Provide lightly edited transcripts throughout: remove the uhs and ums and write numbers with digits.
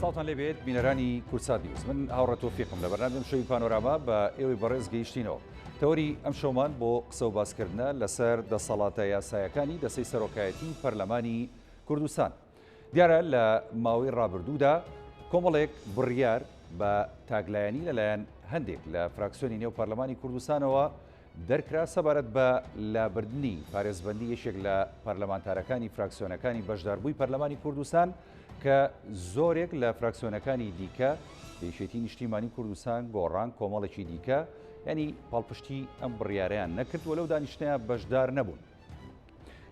ساڵتان لێبێت بینەرانی کورسات نیوز من هاوڕە تۆفیقم لە بەرنامەم شەوی پانۆراما بە ئێوەی بەڕێز گەیشتینەوە تەوەری ئەم شەومان بۆ قسە و باسکردنە لەسەر دەسەڵاتە یاسایەکانی دەستەی سەرۆکایەتی پەرلەمانی کوردستان. دیارە لە ماوەی ڕابردوودا کۆمەڵێک بڕیار بە تاگلایەنی لەلایەن هەندێک لە فراکسیۆنی نێو پەرلەمانی کوردستانەوە دەرکرا سەبارەت بە لابردنی پارێزبەندی یەکێک لە پەرلەمانتارەکانی فراکسیۆنەکانی بەشداربووی پەرلەمانی کوردستان کە زۆرێک لە فراکسیۆنەکانی دیکە پێشێتی نیشتیمانی کوردستان گۆڕان کۆمەڵێکی دیکە ینی پاڵپشتی ئەم بڕیارەیان نەکرد و لەو دانیشتەیە بەشدار نەبوون.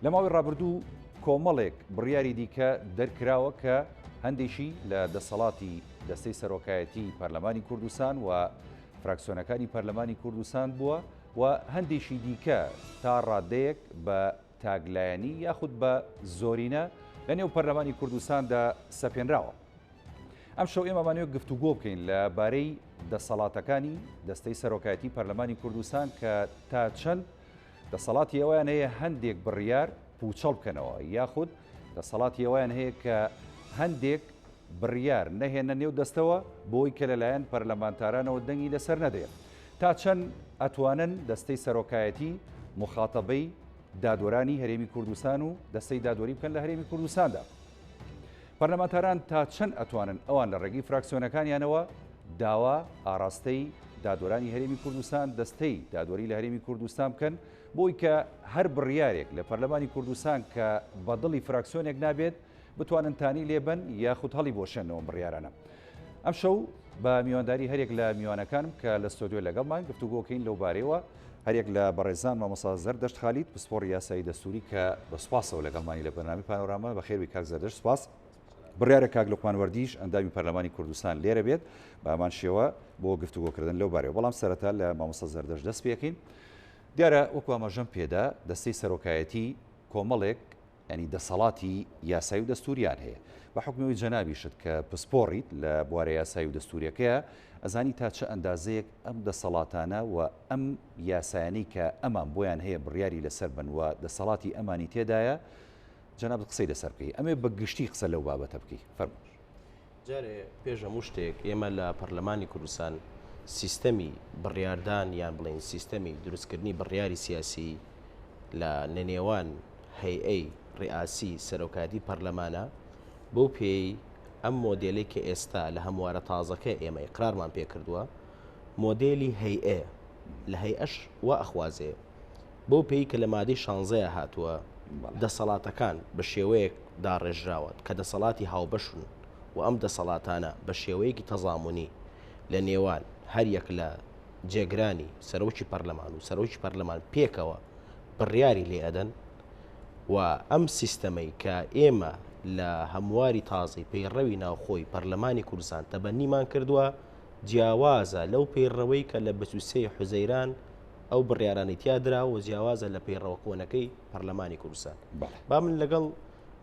لە ماوەی ڕابردوو کۆمەڵێک بڕیاری دیکە دەرکراوە کە هەندێکی لە دەسەڵاتی دەستەی سەرۆکایەتی پەرلەمانی کوردستان و فراکسیۆنەکانی پەرلەمانی کوردستان بووە و هەندێکی دیکە تا ڕادەیەک بە تاگلایەنی یاخود بە زۆرینە لە نێو پەرلەمانی کوردستاندا سەپێنراوە. ئەم شەو ئێمەمانەوێت گفتوگۆ بکەین لەبارەی دەسەڵاتەکانی دەستەی سەرۆکایەتی پەرلەمانی کوردستان کە تا چەند دەسەڵاتی ئەویان هەیە هەندێک بڕیار پوچەڵ بکەنەوە یاخود دەسەڵاتی ئەویان هەیە کە هەندێک بڕیار نەهێنە نێو دەستەوە بۆی کە لەلایەن پەرلەمانتارانەوە دەنگی لەسەر نەدەیە. تا چەند ئەتوانن دەستەی سەرۆکایەتی مخاتەبەی دادوەرانی هەرێمی کوردستان و دەستەی دادوەری بکەن لە هەرێمی کوردستاندا. پەرلەمانتاران تا چەند ئەتوانن ئەوان لە ڕێگەی فراکسیۆنەکانیانەوە داوا ئاراستەی دادوەرانی هەرێمی کوردستان دەستەی دادوەری لە هەرێمی کوردستان بکەن بۆی کە هەر بڕیارێک لە پەرلەمانی کوردستان کە بەدڵی فراکسیۆنێک نابێت بتوانن تانی لێبن یاخود هەڵی بۆشێنەوە بڕیارانە. ئەم شەو بە میوانداری هەرێک لە میوانەکانم کە لە ستۆدیۆ لەگەڵمان گفتوگۆکەین لەو بارەیەوە هەرێک لە بەڕێزان مامۆستا زەردەشت خالید پسپۆڕی یاسایی دەستوری کە بە سوپاسەوە لەگەڵمانی لە بەرنامی پانۆراما بەخێربی کاک زەردەشت سوپاس. بڕیارە کاک لوقمان وەردیش ئەندامی پەرلەمانی کوردستان لێرە بێت بە ئەمان شێوە بۆ گفتوگۆکردن لەو بارەوە. بەڵام سەرەتا لە مامۆستا زەردەشت دەست پێکەین. دیارە وەکو ئاماژەم پێدا دەستەی سەرۆکایەتی کۆمەڵێک ینی دەسەڵاتی یاسایی و دەستوریان هەیە بە حکمەوەی جەنابیشت کە پسپۆڕیت لە بوارە یاسایی و دەستوریەکەیە ئەزانی تا چه ئەندازەیەک ئەم دەسەڵاتانە و ئەم یاسایانەی کە ئەمان بۆیان هەیە بڕیاری لەسەر بن و دەسەڵاتی ئەمانی تێدایە جەناب قسەی لەسەر بکەی ئەمێ بە گشتی قسە لەو بابەتە بکەی فەرموو. جارێ پێش هەموو شتێک ئێمە لە پەرلەمانی کوردستان سیستەمی بڕیاردان یان بڵێن سیستەمی دروستکردنی بڕیاری سیاسی لە نێوان هەیئەی ڕئاسی سەرۆکایەتی پەرلەمانە بۆ پێی ئەم مۆدێلی کە ئێستا لە هەموارە تازەکە ئێمە ئیقرارمان پێ کردووە مۆدێلی هەیئەیە لە هەیئەش وا ئەخوازەیە بۆ پێی کە لە مادەی 16 هاتووە دەسەڵاتەکان بە شێوەیەک داڕێژراوە کە دەسەڵاتی هاوبەشن و ئەم دەسەڵاتانە بە شێوەیەکی تەزامونی لە نێوان هەر یەک لە جێگرانی سەرۆکی پەرلەمان و سەرۆکی پەرلەمان پێکەوە بڕیاری لێ ئەدەن و ئەم سیستەمەی کە ئێمە لە هەمواری تازی پەیڕەوی ناوخۆی پەرلەمانی کوردستان تەبەنیمان کردووە جیاوازە لەو پەیڕەوەی کە لە بەسوسەی حوزەیران ئەو بڕیارانی تیادرا و جیاوازە لە پەیڕەوە کۆنەکەی پەرلەمانی کوردستان. با من لەگەڵ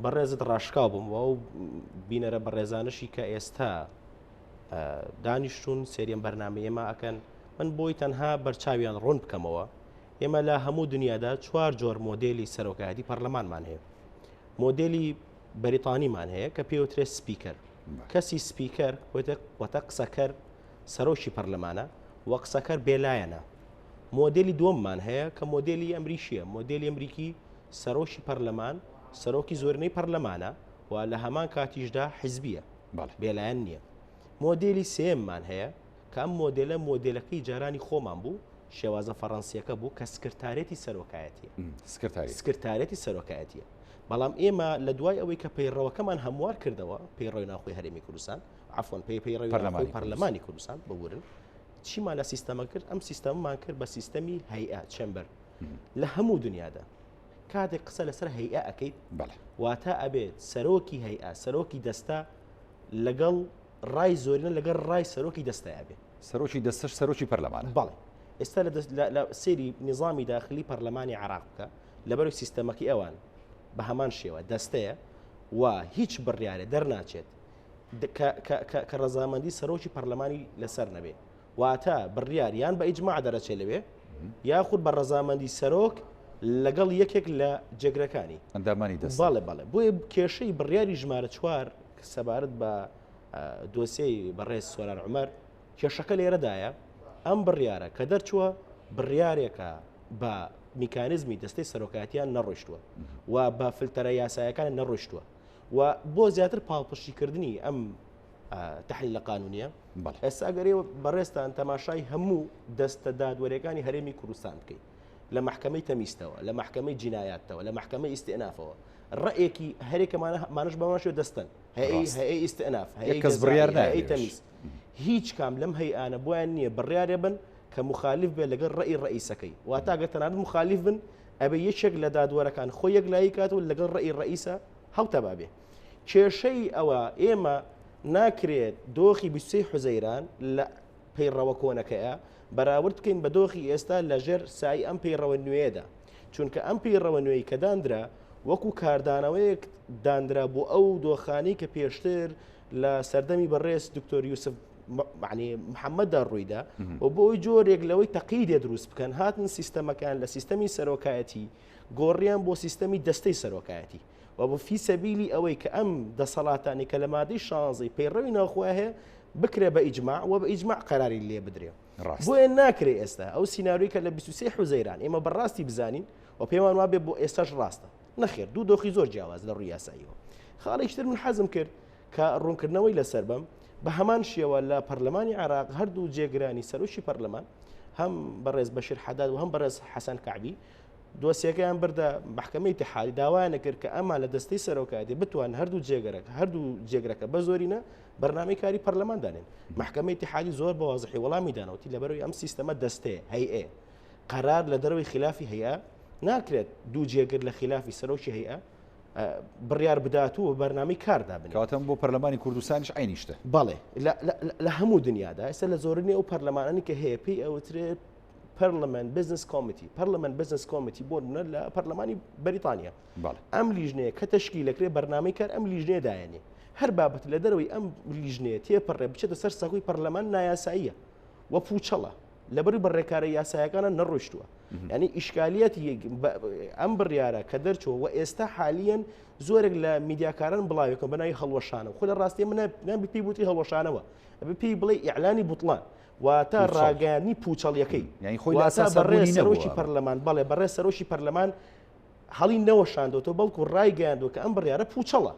بەڕێزت ڕاشکاو بووم و ئەو بینەرە بەڕێزانشی کە ئێستا دانیشتون سێریەم بەرنامە ئێمە ئەکەن من بۆی تەنها بەرچاویان ڕوون بکەمەوە. ئێمە لە هەموو دنیادا 4 جۆر مۆدێلی سەرۆکایەتی پەرلەمانمان هەیە. مۆدێلی بەریتانیمان هەیە کە پێوترێت سپیکەر کەسی سپیکەر وەتە قسەکەر سەرۆکی پەرلەمانە و قسەکەر بێلایەنە. مۆدێلی دووەممان هەیە کە مۆدێلی ئەمریکیە مۆدێلی ئەمریکی سەرۆکی پەرلەمان سەرۆکی زۆرینەی پەرلەمانە و لە هەمان کاتیشدا حیزبیە بێلایەن نییە. مۆدێلی سێممان هەیە کە ئەم مۆدێلە مۆدێلەکەی جارانی خۆمان بوو شێوازە فەڕەنسیەکە بوو کە سکرتارێتی سەرۆکایەتیە سکرتارێتی سەرۆکایەتیە. بەڵام ئێمە لە دوای ئەوەی کە پەیڕەوەکەمان هەموار کردەوە پەیڕەوی ناوخۆی هەرێمی کوردستان عەفوەن پەیڕەوی ناوخۆی پەرلەمانی کوردستان ببورن چیمان لە سیستەمە کرد ئەم سیستەممان کرد بە سیستەمی هەیئە چەمبەر لە هەموو دنیادا کاتێک قسە لەسەر هەیئە ئەەکەیت واتە ئەبێت سەرۆکی هەیئە سەرۆکی دەستە لەگەڵ ڕای زۆرینە لەگەڵ ڕای سەرۆکی دەستەیە بێت سەرۆکی دەستەش سەرۆکی پەرلەمانە. بەڵێ ئێستا لە سێری نظامی داخلی پەرلەمانی عێراق بکە لەبەر سیستەمەکی ئەوان بە هەمان شێوە دەستەیە و هیچ بڕیارێ دەرناچێت کە ڕەزامەندی سەرۆکی پەرلەمانی لەسەر نەبێ واتە بڕیار یان بە ئیجماع دەرەچێت لەوێ یاخود بە ڕەزامەندی سەرۆک لەگەڵ یەکێک لە جێگرەکانی ئەندامانی دەست. بەڵێ بۆیە کێشەی بڕیاری ژمارە 4 سەبارەت بە دۆسیەی بەڕێز سۆران عومەر کێشەکە لێرەدایە ئەم بڕیارە کە دەرچووە بڕیارێکە بە میکانیزمی دەستەی سەرۆکاتیان نەڕۆیشتووە و بە فلتەرە یاسایەکان نەڕۆیشتووە و بۆ زیاتر پاڵپشتیکردنی ئەم تحلیل قانونیە ئێستا ئەگەرێ بەڕێستان تەماشای هەموو دەستە دادوەریەکانی هەرێمی کوردستان بکەیت لە محکمەی تەمیستەوە لە محکمەی جینایەتەوە لە محکمەی ئیستئنافەوە ڕێیەکی هەرێکەمانش بەماشێ دەستن هەیە ئیستئناف کەس بڕیار هەیە تەمیست هیچ کام لەم هەیئانە بۆیان نییە بڕیارێ بن کە مخالف بێ لەگەڵ ڕێی ڕئیسەکەی واتە ئەگەر تەنانەت مخالف بن ئەبێ یەکێک لە دادوەرەکان خۆی یەکلایی کاتەوە لەگەڵ ڕێی ڕئیسە هەوتە بابێ کێشەی ئەوە ئێمە ناکرێت دۆخی 23 حوزەیران لە پەیڕەوە کۆنەکەیە بەراورد بکەین بە دۆخی ئێستا لەژێر سای ئەم پەیڕەوە نوێیەدا چونکە ئەم پەیڕەوە نوێی کە دانرا وەکو کاردانەوەیەک دانرا بۆ ئەو دۆخانی کە پێشتر لە سەردەمی بەڕێز دکتۆر یوسف معنی محەممەددا ڕوویدا و بۆ ئەوی جۆرێک لەوەی تەقیدێ دروست بکەن هاتن سیستەمەکان لە سیستەمی سەرۆکایەتی گۆڕیان بۆ سیستەمی دەستەی سەرۆکایەتی و بۆ فی سەبیلی ئەوەی کە ئەم دەسەڵاتانی کە لە مادەی 16 پەیڕەوی ناوخوا هەیە بکرێ بە ئیجماع و بە ئیجماع قەراری لێ بدرێ بۆیە ناکرێ ئێستا ئەو سیناریۆی کە لە 23 حوزەیران ئێمە بەڕاستی بزانین و پێمان وابێ بۆ ئێستاش ڕاستە نەخێر دوو دۆخی زۆر جیاواز لە ڕووی یاساییەوە خاڵێکتر من حەزم کرد کە ڕوونکردنەوەی لەسەر بەم بە هەمان شێوە لە پەرلەمانی عێراق هەردوو جێگرانی سەرۆشی پەرلەمان هەم بەڕێز بەشیر حەداد و هەم بەڕێز حەسەن کەعبی دۆسیەکەیان بردە محکمەی اتحادی داوایانە کرد کە ئەمە لە دەستەی سەرۆکایەتی بتوان هەردوو جێگرەکە بە زۆرینە بەرنامەی کاری پەرلەمان دانێن محکمەی اتحادی زۆر بە واضحی وەڵامی دانەوەتی لەبەرەوەی ئەم سیستەمە دەستەیە هەیئێ قەرار لە دەرەوەی خلافی هەیە ناکرێت دوو جێگر لە خلافی سەرۆکی هەیە بڕیار بداتوە بەرنامەی کاردا بن کاتەم بۆ پەرلەمانی کوردستانیش عینیشتە بەڵێ لە هەموو دنیادا ئێستا لە زۆرینەی ئەو پەرلەمانانی کە هەیە پێی ئەوترێت پەرلەمەنت بزنس کۆمیتی پەرلەمەنت بزنس کۆمیتی بۆ منە لە پەرلەمانی بەریتانیا ئەم لیژنەیە کە تەشکیلەکرێ بەرنامەی کار ئەم لیژنەیە دایەنێ هەر بابەت لە دەرەوەی ئەم لیژنەیە تێپەڕێ بچێتە سەر سەکوی پەرلەمان نایاساییە وە پوچەڵە لەبەری بەڕێکارە یاسایەکانە نەڕۆیشتووە ینی ئیشکالیەتی ئەم بڕیارە کە دەرچوە و ئێستا حالیەن زۆرێک لە میدیاکاران بڵاوێکم بەناوی هەڵوەشانە خۆ لە ڕاستی منە پێی بوتی هەڵوەشانەوە پێی بڵێ ئیعلانی بوتڵان واتە ڕاگەیانی پوچەڵیەکەی یعنی خۆی بەڕێز سەرۆکی پەرلەمان بەڵێ بەڕێز سەرۆکی پەرلەمان هەڵی نەوەشاندەوە بەڵکو ڕایگەیاندوە کە ئەم بڕیارە پوچەڵە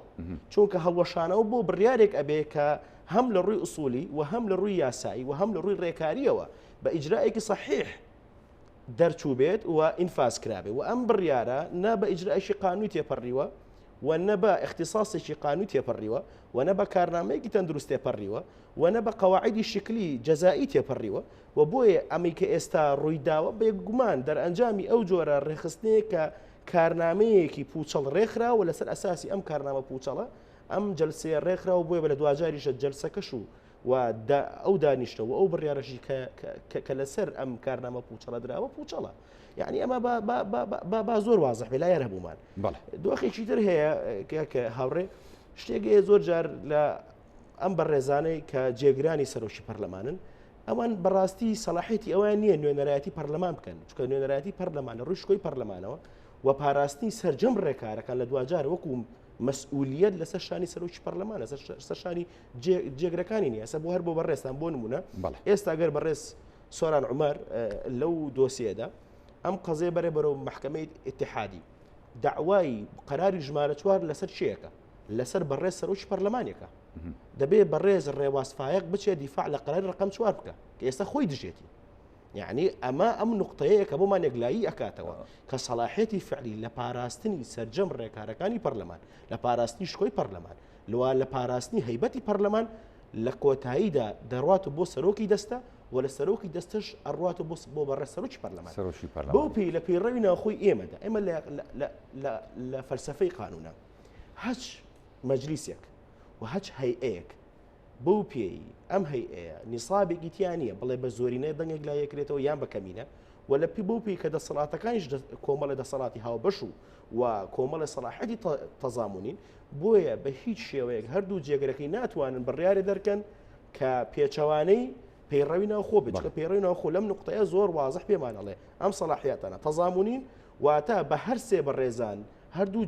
چونکە هەڵوەشانەوە بۆ بڕیارێک ئەبێ کە هەم لە ڕووی ئوسولی و هەم لە ڕووی یاسایی و هەم لە ڕووی ڕێکاریەوە بە ئیجرائێکی صحیح دەرچوو بێت و ئینفاز کرابێ و ئەم بڕیارە نە بە ئیجرائیشی قانونی تێپەڕیوە و نە بە اختصاصێکی قانونی تێپەڕیوە و نە بە کارنامەیەکی تەندروست تێپەڕیوە و نە بە قەواعیدی شکلی جەزایی تێپەڕیوە و بۆیە ئەمەی کە ئێستا ڕوویداوە بێگومان دەرئەنجامی ئەو جۆرە ڕێخستنەیە کە کارنامەیەکی پوچەڵ ڕێکخراوە لەسەر ئەساسی ئەم کارنامە پوچەڵە ئەم جەلسەیە ڕێکخراوە بۆیە بە لە دوجاریشە جەلسەکەش و ئەو دانیشتەوە ئەو بڕیارەشی کە لەسەر ئەم کارنامە پوچەڵە دراوە پوچەڵە یعنی ئەمە با زۆر وازح بێ لا یار هەبوومان دۆخێکی تر هەیە کە هاوڕێ شتێک زۆر جار لە ئەم بەڕێزانەی کە جێگرانی سەرۆشی پەرلەمانن ئەوان بەڕاستی سەلاحێتی ئەوان نییە نوێنەرایەتی پەرلەمان بکەن چکە نوێنەرایەتی پەرلەمانە ڕوشکۆی پەرلەمانەوە و پاراستنی سەرجەم ڕێکارەکان لە دوجار وەکو مەسئولیت لەسەر شانی سەرۆکی پەرلەمانە سەر شانی جێگرەکانی نیە ئەسە بۆ هەر بۆ بەڕێستان بۆ نمونە ئێستا گەر بەڕێز سۆران عومەر لەو دۆسیەدا ئەم قەزێ بەرێ بەرەو محکمەی اتحادی داوای قەراری ژمارە 4 لەسەر چیەکە لەسەر بەڕێز سەرۆکی پەرلەمانێکە دەبێت بەڕێز ڕێوازفایق بچێت دیفاع لە قەراری ڕقم 4 بکە کە ئێستا خۆی دژێتی یعنی ئەم نقطەیە کە بۆمان یەکلایی ئەکاتەوە کە سەلاحێتی فعلی لە پاراستنی سەرجەم ڕێکارەکانی پەرلەمان لە پاراستنی شکۆی پەرلەمان لە پاراستنی هەیبەتی پەرلەمان لە کۆتاییدا دەڕاتە بۆ سەرۆکی دەستە و لە سەرۆکی دەستش ئەڕاتە بۆ بەڕێز سەرۆکی پەرلەمان بۆ پێی لە پەیڕەوی ناوخۆی ئێمەدا ئێمە لە فەلسەفەی قانونە هەچ مەجلیسێک و هەچ هەیئەیەک بەو پێی ئەم هەیئەیە نیسابێکی تیانە بڵێ بە زۆرینەی دەنگێک لا یەکرێتەوە یان بە کەمینە و لە پێی بۆ پێی کە دەسەڵاتەکانیش کۆمەڵە دەسەڵاتی هاوبەش و کۆمەڵە سەلاحەتی تەزامونین بۆیە بە هیچ شێوەیەک هەردوو جێگرەکەی ناتوانن بڕیارێ دەرکەن کە پێچەوانەی پەیڕەوی ناوخۆ بێت چکە پەیڕەوی ناوخۆ لەم نقطەیە زۆر وازح پێمانەڵێ ئەم سەلاحیاتانە تەزامونین واتە بە هەر سێ بەڕێزان هەردوو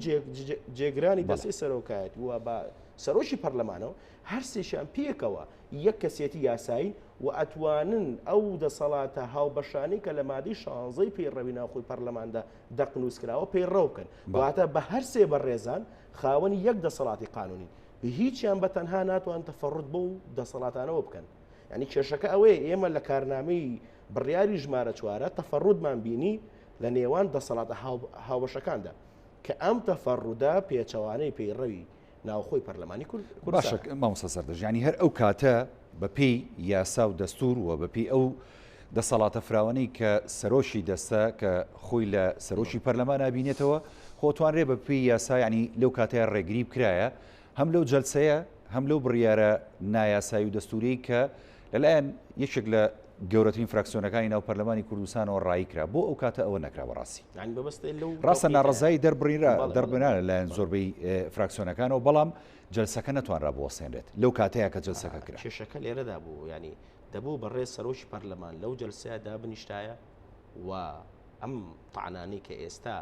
جێگرانی دەستەی سەرۆکایەتی و بە سەرۆکی پەرلەمانەوە هەر سێشیان پێکەوە یەک کەسێتی یاسایی و ئەتوانن ئەو دەسەڵاتە هاوبەشانی کە لە مادەی 16 پێڕەوی ناوخۆی پەرلەماندا دەقنووسکراوە پەیڕەوکەن واتە بە هەر سێ بەڕێزان خاوەنی یەک دەسەڵاتی قانونی هیچیان بە تەنها ناتوان تەفەڕوت بۆ دەسەڵاتانەوە بکەن یعنی کێشەکە ئەوەیە ئێمە لە کارنامەی بڕیاری ژمارە 4 تەفەڕوتمان بینی لە نێوان دەسەڵاتە هاوبەشەکاندا کە ئەم تەفەڕوودا پێچەوانەی پەیڕەوی ناوخۆی پەرلەمانی کورد باشە مامۆستا سەردەژ ینی هەر ئەو کاتە بەپێی یاسا و دەستور و بەپێی ئەو دەسەڵاتە فراوانەی کە سەرۆشی دەستە کە خۆی لە سەرۆشی پەرلەمان بینێتەوە خۆتوانرێ بەپێی یاسا ینی لەو کاتەیە ڕێگری بکرایە هەم لەو جەلسەیە هەم لەو بڕیارە نایاسایی و دەستوری کە لەلایەن یەکێک لە گەورەترین فراکسیۆنەکانی ناو پەرلەمانی کوردستانەوە ڕایکرا بۆ ئەو کاتە ئەوە نەکرا بەڕاستی ڕاستە ناڕزایی دەربنا لەلایەن زۆربەی فراکسیۆنەکانەوە بەڵام جەلسەکە نەتوانرا بوەسێنرێت لەو کاتەیە کە جەلسەکە کرا کێشەکە لێرەدا بوو ینی دەبوو بەڕێز سەرۆکی پەرلەمان لەو جەلسەیەدا بنیشتایە و ئەم تەعنانەی کە ئێستا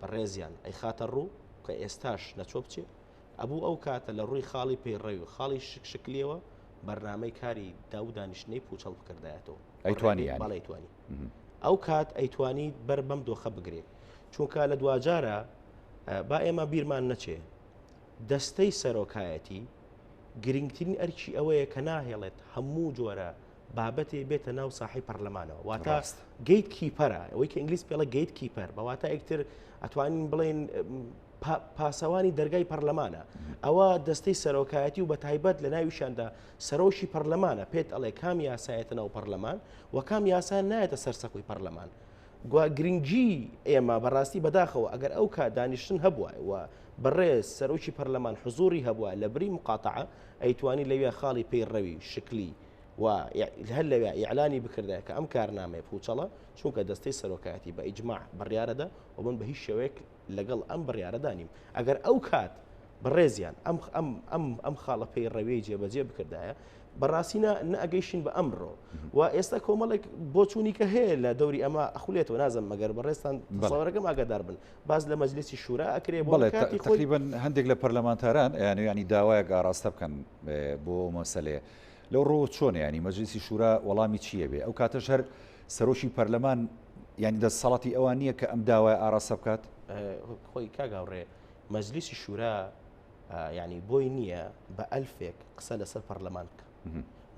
بەڕێزیان ئەی خاتە ڕوو کە ئێستاش نەچۆ بچێ ئەبوو ئەو کاتە لە ڕووی خاڵی پەیڕەوی و خاڵی شکلیەوە بەرنامەی کاری داودانیشتنەی پوچەڵ بکردایەتەوە ئەیتوانی بەڵێتوانی ئەو کات ئەیتوانی بەر بەم دۆخە بگرێت چونکە لە دوجارە با ئێمە بیرمان نەچێ دەستەی سەرۆکایەتی گرنگترین ئەرکی ئەوەیە کە ناهێڵێت هەموو جۆرە بابەتێ بێتە ناو ساحی پەرلەمانەوە واتە گەیت کیپەرە ئەوەی کە ئینگلیس پێڵە گەیت کیپەر بەواتە یەکتر ئەتوانین بڵێن پاسەوانی دەرگای پەرلەمانە ئەوە دەستەی سەرۆکایەتی و بە تایبەت لە ناویشاندا سەرۆشی پەرلەمانە پێت ئەڵێ کام یاسایەتە ناو پەرلەمان و کام یاسا نایەتە سەرسەکوی پەرلەمان گرنگجی ئێمە بەڕاستی بەداخەوە ئەگەر ئەو کات دانیشتن هەبووە و بەڕێز سەرۆکی پەرلەمان حزوری هەبووە لە بری مقاتعە ئەیتوانی لەوێ خاڵی پەیڕەوی شکلی و هەر لەوێ ئیعلانی بکردایە کە ئەم کارنامەیە پوچەڵە چونکە دەستەی سەرۆکایەتی بە ئیجماع بڕیارەدا و من بە هیچ شێوەیەک لەگەڵ ئەم بڕیارەدا نیم ئەگەر ئەو کات بەڕێزیان ئەم خاڵە پەیڕەوی جێبەجێ بکردایە بەڕاستی نەئەگەیشین بە ئەمڕۆ و ئێستا کۆمەڵێک بۆچوونی کە هەیە لە دەوری ئەمە ئەخولێتەوە نازم مەگەر بەڕێستان ساوەڕەکەم ئاگادار بن باز لە مەجلیسی شورا ئەکرێ بۆ تقریبا هەندێک لە پەرلەمانتاران ینی داوایەک ئاراستە بکەن بۆ مەسەلەیە لەو ڕۆ چۆن ینی مەجلیسی شورا وەڵامی چییە بێ ئەو کاتەش هەر سەرۆکی پەرلەمان ینی دەسەڵاتی ئەوان نییە کە ئەم داوای ئاراستە بکات خۆی کاگاوڕێ مەجلیسی شورا ینی بۆی نییە بە ئەلفێک قسە لەسەر پەرلەمان بکە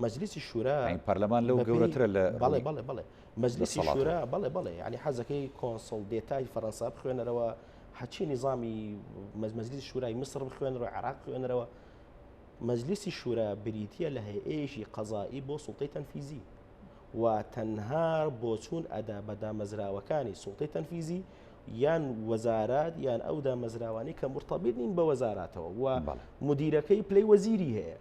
مەجلیسی شورا پەرلەمان لەو گەورەترە لە بەڵێ مەجلیسی شورا بەڵێ ینی حەزەکەی کۆنسڵ دێتای فەڕەنسا بخوێنەرەوە حەچی نظامی مەجلیسی شورای مصر بخوێنەرەوە عێراق بخوێنەرەوە مەجلیسی شورا بریتیە لە هەیئەیەکی قەزایی بۆ سوڵتەی تەنفیزی و تەنها بۆ چوون ئەدا بەدامەزراوەکانی سوڵتەی تەنفیزی یان وەزارات یان ئەو دامەزراوانی کە مرتەبط نین بە وەزاراتەوە و مدیرەکەی پلەی وەزیری هەیە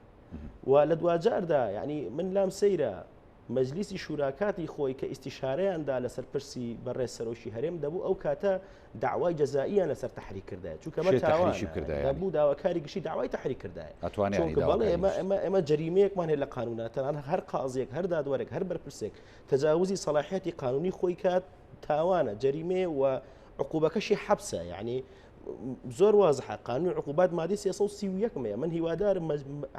و لە دوجاردا یعنی من لام سەیرە مەجلیسی شوراکاتی خۆی کە ئیستیشارەیاندا لەسەر پرسی بەڕێز سەرۆشی هەرێم دەبوو ئەو کاتە داوای جەزائیان لەسەر تەحریک کردایە چونکە دەبوو داواکاری گشتی داوای تەحریک کردایە ئێمە جەریمەیەکمان هەیە لە قانوناتەوە هەر قازێک هەر دادوەرێک هەر بەرپرسێک تەجاوزی سەلاحیەتی قانونی خۆی کات تاوانە جەریمێ و عقوبەکەشی حەبسە یعنی زۆر وازحە قانون عقوبات مادەی 331 من هیوادارم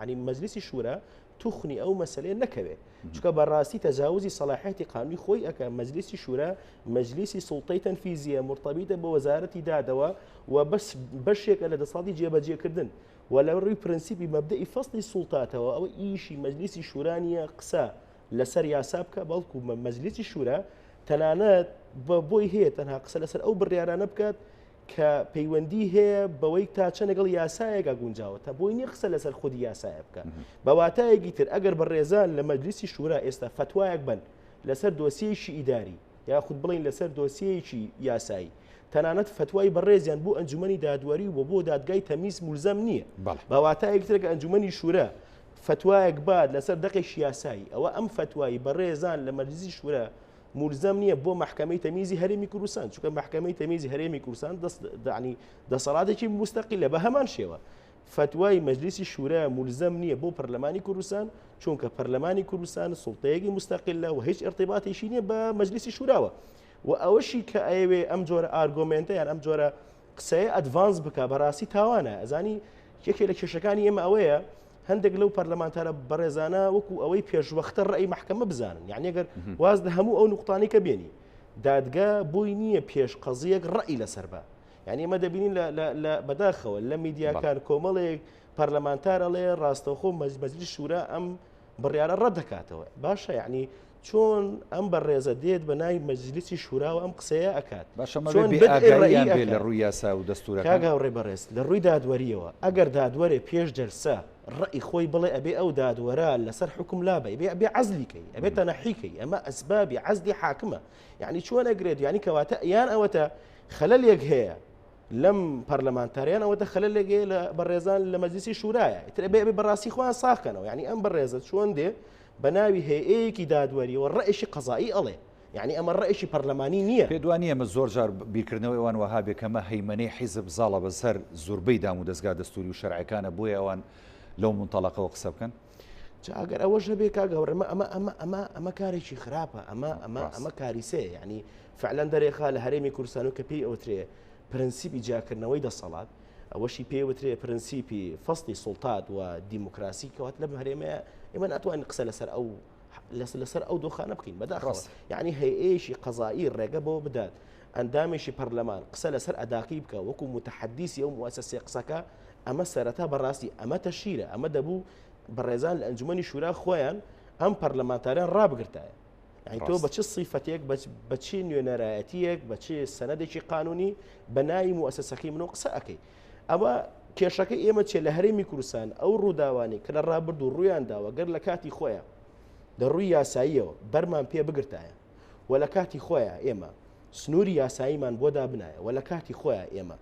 ینی مەجلیسی شورا توخنی ئەو مەسەلەیە نەکەوێت چونکە بەڕاستی تەجاوزی سەلاحیەتی قانونی خۆی ئەکە مەجلیسی شورا مەجلیسی سوڵتەی تەنفیزیە مرتەبیتە بە وەزارەتی دادەوە و بەس بەشێکە لە دەسەڵاتی جێبەجێکردن و لە ڕووی پرەنسیپی مەبدەئی فەسڵی سوڵتاتەوە ئەوە ئیشی مەجلیسی شورانیە قسە لەسەر یاسا بکە بەڵکو مەجلیسی شورا تەنانەت بۆی هەیە تەنها قسە لەسەر ئەو بڕیارانە بکات کە پەیوەندی هەیە بەوەی تا چەند لەگەڵ یاسایەکە گونجاوە تا بۆی نیە قسە لەسەر خودی یاسایە بکە بەواتایەکی تر ئەگەر بەڕێزان لە مەجلیسی شورا ئێستا فتوایەک بن لەسەر دۆسیەیەکی ئیداری یاخود بڵین لەسەر دۆسیەیەکی یاسایی تەنانەت فتوای بەڕێزیان بۆ ئەنجومەنی دادوەری و بۆ دادگای تەمیز مولزەم نییە بەواتایەکی تر کە ئەنجومەنی شورا فتوایەک باد لەسەر دەقێکی یاسایی ئەوە ئەم فتوای بەڕێزان لە مەجلیسی شورا مولزم نییە بۆ محکمەی تەمیزی هەرێمی کوردستان چونکە محکمەی تەمیزی هەرێمی کوردستان دەسەڵاتێکی مستەقیلە بە هەمان شێوە فتوای مەجلیسی شورا مولزم نییە بۆ پەرلەمانی کوردستان چونکە پەرلەمانی کوردستان سوڵتەیەکی مستەقیلە و هیچ ارتباطێکی نییە بە مەجلیسی شوراوە و ئەوەشی کە ئەوێ ئەم جۆرە ئارگۆمنتە یان ئەم جۆرە قسەیە ئەدڤانس بکە بەڕاستی تاوانە ئەزانی یەکێ لە کێشەکانی ئێمە ئەوەیە هەندێک لەو پەرلەمانتارە بەڕێزانە وەکو ئەوەی پێشوەختە ڕێی محکەمە بزانن، یعنی ئەگەر واز لە هەموو ئەو نقطانی کە بێنی دادگا بۆی نییە پێش قەزیەک ڕەئی لەسەر بە، یعنی ئێمە دەبینین بەداخەوە لە میدیاکان کۆمەڵێک پەرلەمانتار ئەڵێ ڕاستەوخۆ مەجلیس شورا ئەم بڕیارە ڕەت دەکاتەوە. باشە یعنی چۆن ئەم بەڕێزە دێت بە ناوی مەجلیسی شورا و ئەم قسەیە ئەکات لە ڕووی یاسا و دەستورەکان. کاگاوڕێ بەڕێز لە ڕووی دادوەریەوە ئەگەر دادوەرێ پێش جەلسە ڕەئی خۆی بڵێ ئەبێ ئەو دادوەرە لەسەر حکم لابێ ئەبێ عەزلیکەی ئەبێ تەنەحیکەی، ئەمە ئەسبابی عەزلی حاکمە. یعنی چۆن ئەگرێت یعنی کەواتە یان ئەوەتە خەلەلێک هەیە لەم پەرلەمانتاریان ئەوەتە خەلەلێک هەیە لە بەڕێزان لە مەجلیسی شورایە، ئیتر ئەبێ بەڕاستی خۆیان ساغکەنەوە. یعنی ئەم بەڕێزە چۆن دێ بە ناوی هەیەیەکی دادوەریەوە ڕەئیشی قەزایی ئەڵێ، یعنی ئەمە ڕەئیشی پەرلەمانی نییە. پێدوانی ئەمە زۆر جار بیرکردنەوەی ئەوان وەها بێ کەمە هەیمەنەی حیزب زاڵە بەسەر زۆربەی دام و دەستگا دەستوری و شەرعەکانە بۆیە ئەوان لەو منتەڵەقەوە قسە بکەن. ئەگەر ئەوەش نەبێ کاگەوڕێمە ئەمە کارێکی خراپە، ئەمە کاریسەیە. یعنی فعلەن دەرێخا لە هەرێمی کوردستان و کە پێی ئەوترێ پرەنسیپی جاکردنەوەی دەسەڵات، ئەوەشی پێوترێ پرەنسیپی فەسڵی سوڵتات و دیموکراسی کەوات لەم هەرێمەیە ئێمە ناتوانین قسە لەسەر ئەو دۆخانە بکەین بەداخەوە. یعنی هەیەیەشی قەزایی ڕێگە بۆ بدات ئەندامێکی پەرلەمان قسە لەسەر ئەداقی بکە وەکو متحەدیسی ئەو موەسسەسەی قسەکە، ئەمە سەرەتا بەڕاستی ئەمە تەشیرە، ئەمە دەبوو بەڕێزان لە ئەنجومەنی شورا خۆیان ئەم پەرلەمانتاریان ڕابگرتایە. یعنی تۆ بە چ سیفەتێک بە چی نوێنەرایەتیەک بە چی سەنەدێکی قانونی بە ناوی موەسسەسەکەی منۆ قسە ئەەکەی. ئەمە کێشەکە ئێمە چێ لە هەرێمی کوردستان ئەو ڕووداوانی کە لە ڕابرد و ڕوویان داوە گەر لە کاتی خۆیان لە ڕووی یاساییەوە بەرمان پێ بگرتایە و لە کاتی خۆیان ئێمە سنووری یاساییمان بۆ دابنایە و لە کاتی خۆیان ئێمە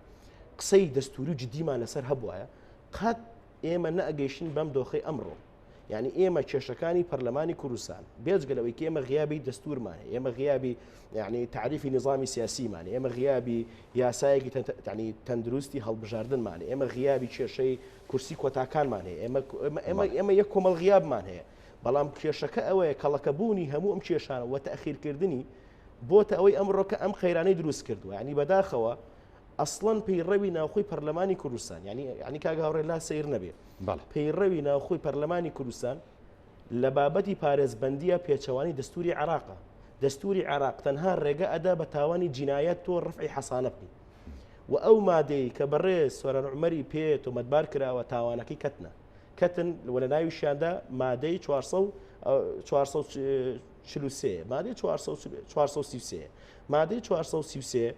قسەی دەستوری و جدیمان لەسەر هەبووایە قەت ئێمە نەئەگەیشتین بەم دۆخەی ئەمڕۆ. یعنی ئێمە کێشەکانی پەرلەمانی کوردستان بێجگەلەوەی کە ئێمە غیابی دەستورمانێ، ئێمە غیابی یعنی تعریفی نظامی سیاسیمانێ، ئێمە غیابی یاسایەکی تەندروستی هەڵبژاردنمانێ، ئێمە غیابی کێشەی کورسی کۆتاکانمان هەیە، ئێمە یەک کۆمەڵ غیابمان هەیە. بەڵام کێشەکە ئەوەیە کەڵەکەبوونی هەموو ئەم کێشانە و تەخیرکردنی بۆتە ئەوەی ئەمڕۆکە ئەم خەیرانەی دروست کردووە. یعنی بەداخەوە ئەسڵەن پەیڕەوی ناوخۆی پەرلەمانی کوردستان، یعنی کاگاوڕێ لا سیر نەبێ، پەیڕەوی ناوخۆی پەرلەمانی کوردستان لە بابەتی پارێزبەندیە پێچەوانی دەستوری عێراقە. دەستوری عێراق تەنها ڕێگە ئەدا بە تاوانی جینایەت تۆ ڕفعی حەسانە بکەی و ئەو مادەی کە بەڕێز سۆران عومەری پێ تۆمەتبار کراوە تاوانەکەی کەتن لە ناویشیاندا مادەی 443 مادەی 433 مادەی 433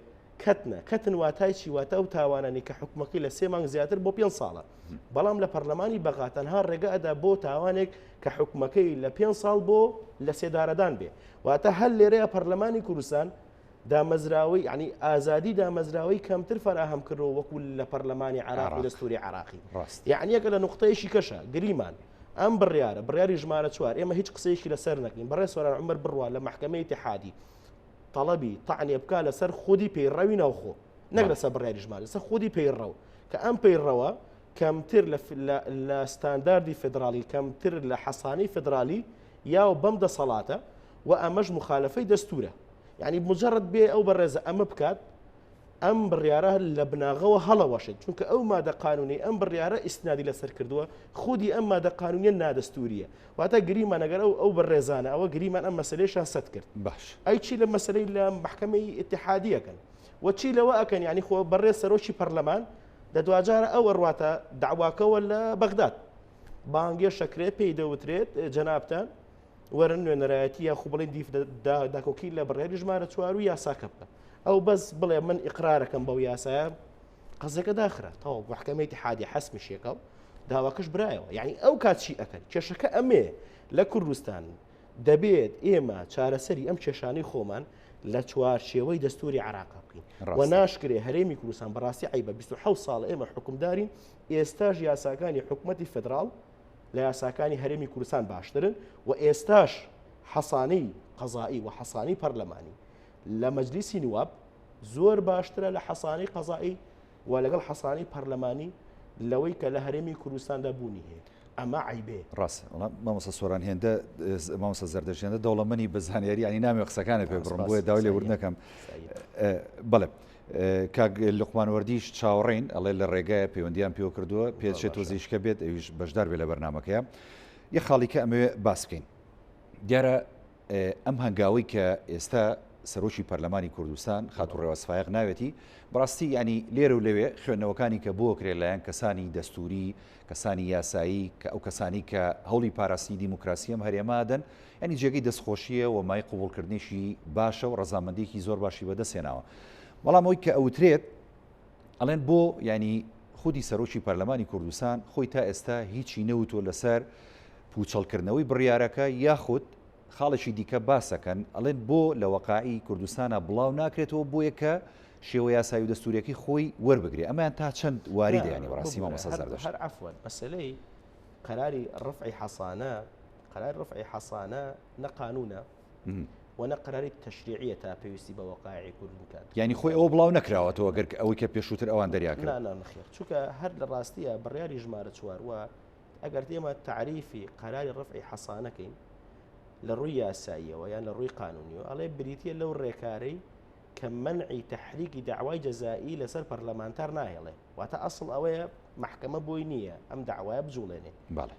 کەتن واتای چی واتە ئەو تاوانانی کە حکومەکەی لە 3 مانگ زیاتر بۆ 5 ساڵە. بەڵام لە پەرلەمانی بەغا تەنها ڕێگە ئەدا بۆ تاوانێک کە حکومەکەی لە 5 ساڵ بۆ لە سێدارەدان بێ. واتە هەر لێرەیە پەرلەمانی کوردستان دامەزراوەی یعنی ئازادی دامەزراوەی کەمتر فەراهەم کردەوە وەکو لە پەرلەمانی عێراق و دەستوری عێراقی. یعنی یەکە لە نوقتەیەشی کەشە گریمان ئەم بڕیاری ژمارە 4 ئێمە هیچ قسەیەکی لەسەر نەکەین. بەڕێز سۆران عومەر بڕوا لە محکەمەی ئیتیحادی طلبی طعنێ بکە لەسەر خودی پەیڕەوی ناوخۆ، نەک لەسەر بڕیاری ژمارە، لەسەر خودی پەیڕەو کە ئەم پەیڕەوە کەمتر لە ستانداردی فدرالی کەمتر لە حەسانەی فدرالی یا و بەم دەسەڵاتە و ئەمەش مخالفەی دەستورە. یعنی مجرد بێ ئەو بەڕێزە ئەمە بکات ئەم بڕیارە لە بناغەوە هەڵەوەشێت، چونکە ئەو مادە قانونی ئەم بڕیارە ئیسنادی لەسەر کردووە خودی ئەم مادە قانونیە نادەستوریە. واتە گریمان ئەگەر ئەو بەڕێزانە ئەوە گریمان ئەم مەسلەیەشان سەد کرد. باش ئەی چی لە مەسلەی لە محکەمەی ئیتیحادیەکەن و چی لەوە ئەکەن، یعنی خۆ بەڕێز سەرۆکی پەرلەمان لە دوجارە ئەوە ڕواتە داواکەوە لە بەغداد بانگێ شەکرێ پێی دەوترێت جەنابتان وەرن نوێنەرایەتی یا خوب بڵێن دیف داکۆکی لە بڕیاری ژمارە 4 و یاساکە بکە. ئەو بەس بڵێ من ئیقرارەکەم بەو یاسایە قەزەکە داخرا تەواو محکەمەی ئیتیحادی حەسمیشێکە و داواکەش برایەوە. یعنی ئەو کات چی ئەکەن؟ کێشەکە ئەمێ لە کوردستان دەبێت ئێمە چارەسەری ئەم کێشانەی خۆمان لە چوارچێوەی دەستوری عێراق بکەین و ناشکرێ هەرێمی کوردستان بەڕاستی عیبە 27 ساڵ ئێمە حکومدارین، ئێستاش یاساکانی حکومەتی فدرال لە یاساکانی هەرێمی کوردستان باشترن و ئێستاش حەسانەی قەزایی و حەسانەی پەرلەمانی لە مەجلیسی نواب زۆر باشترە لە حەسانەی قەزایی و لەگەڵ حەسانەی پەرلەمانی لەوەی کە لە هەرێمی کوردستاندا بوونی هەیە. ئەمە عیبێ. ڕاست مامۆستا سۆران هێندە مامۆستا زەردەشێنە دەوڵەمەنی بە زانیاری ینی ناوی قسەکانە پێ بڕم بۆیە داوای لێورد نەکەم. بەڵێ کاک لقمان وەردیش چاوەڕێین ئەڵێ لە ڕێگایە پەیوەندیان پێوە کردووە پێچێت تۆزیشکە بێت ئەویش بەشدار بێت لە بەرنامەکەیە یە خاڵیکە ئەمەوێ باس بکەین دیارە ئەم هەنگاوی کە ئێستا سەرۆکی پەرلەمانی کوردستان خاتوڕێوەسفایق ناوێتی بڕاستی ینی لێرە و لەوێ خوێندنەوەکانی کە بۆ کرێت لایەن کەسانی دەستوری کەسانی یاسایی کە ئەو کەسانی کە هەوڵی پاراستنی دیموکراسیەم هەرێمادەن ینی جێگەی دەستخۆشیە و مای قوبوڵکردنیشی باشە و ڕەزامەندێکی زۆر باشی بەدەستێناوە بەڵام ئەوی کە ئەوترێت ئەڵێن بۆ ینی خودی سەرۆکی پەرلەمانی کوردستان خۆی تا ئێستا هیچی نەوتۆ لەسەر پوچەڵکردنەوەی بڕیارەکە یاخود خاڵێکی دیکە باسەکەن ئەڵێن بۆ لە وەقاعی کوردستانە بڵاو ناکرێتەوە بۆ یەکە شێوە یاسایی و دەستوریەکەی خۆی وەربگرێ ئەمەیان تا چەند واریدە ینی بەڕاستی مامۆستا زەردەشت هەر عەفوەن مەسەلەی قەراری ڕفعی حەسانە نە قانونە وەنە قەراری تەشریعیە تا پێویستی بە وەقاعی کورد بکات ینی خۆی ئەوە بڵاو نەکراوەتەوە گەر ئەوەی کە پێشووتر ئەوان دەریاکرد نەخێر چونکە هەر لە ڕاستیە بڕیاری ژمارە 4 وە ئەگەر ئێمە تعریفی قەراری ڕفعی حەسانەکەین لە ڕووی یاساییەوە یان لە ڕووی قانونیەوە ئەڵێ بریتە لەو ڕێکارەی کە منعی تحریکی داوای جەزایی لەسەر پەرلەمانتار ناهێڵێ واتە ئەسڵ ئەوەیە محکەمە بۆی نییە ئەم داوایە بجوڵێنێ باڵێ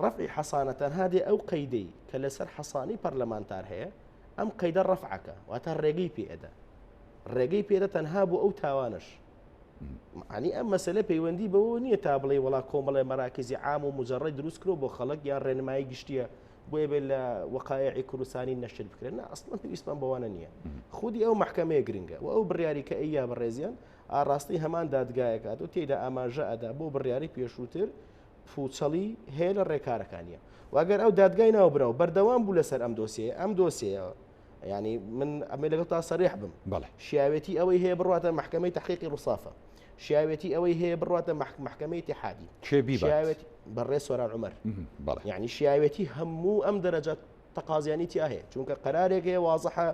ڕفعی حەسانە تەنها دێ ئەو قەیدەی کە لەسەر حەسانی پەرلەمانتار هەیە ئەم قەیدە ڕەفعەکە واتە ڕێگەی پێدە ڕێگەی پێدە تەنها بۆ ئەو تاوانش عنی ئەم مەسەلە پەیوەندی بەوە نییە تا بڵێ وڵا کۆمەڵێ مەراکزی عام و مجەڕی دروست کرۆ بۆ خەڵک یان ڕێنمایی گشتیە بۆیە بێت لە وەقایعی کوردستانی نەشر بکرێن ئەسڵەن پێویستمان بەوانە نییە خودی ئەو محکەمەیە گرنگە و ئەو بڕیاری کە ئەییا بەڕێزیان ئاڕاستی هەمان دادگایەکات و تێدا ئاماژە ئەدا بۆ بڕیاری پێشووتر پوچەڵی هەیە لە ڕێکارەکانیە واگەر ئەو دادگای ناوبراو بەردەوام بوو لەسەر ئەم دۆسیە ینی من ئەمە لەگەڵ تا سەریح بم شیاوێتی ئەوەی هەیە بڕاتە محکەمەی تحقیقی ڕووسافە شیاوێتی ئەوەی هەیە بڕاتە محکەمەی اتحادی شیاوێتی بەڕێ سۆران عومەر یعنی شیاوێتی هەموو ئەم دەرەجات تەقازیانی تیا هەیە چونکە قەرارێک هەیە واضحە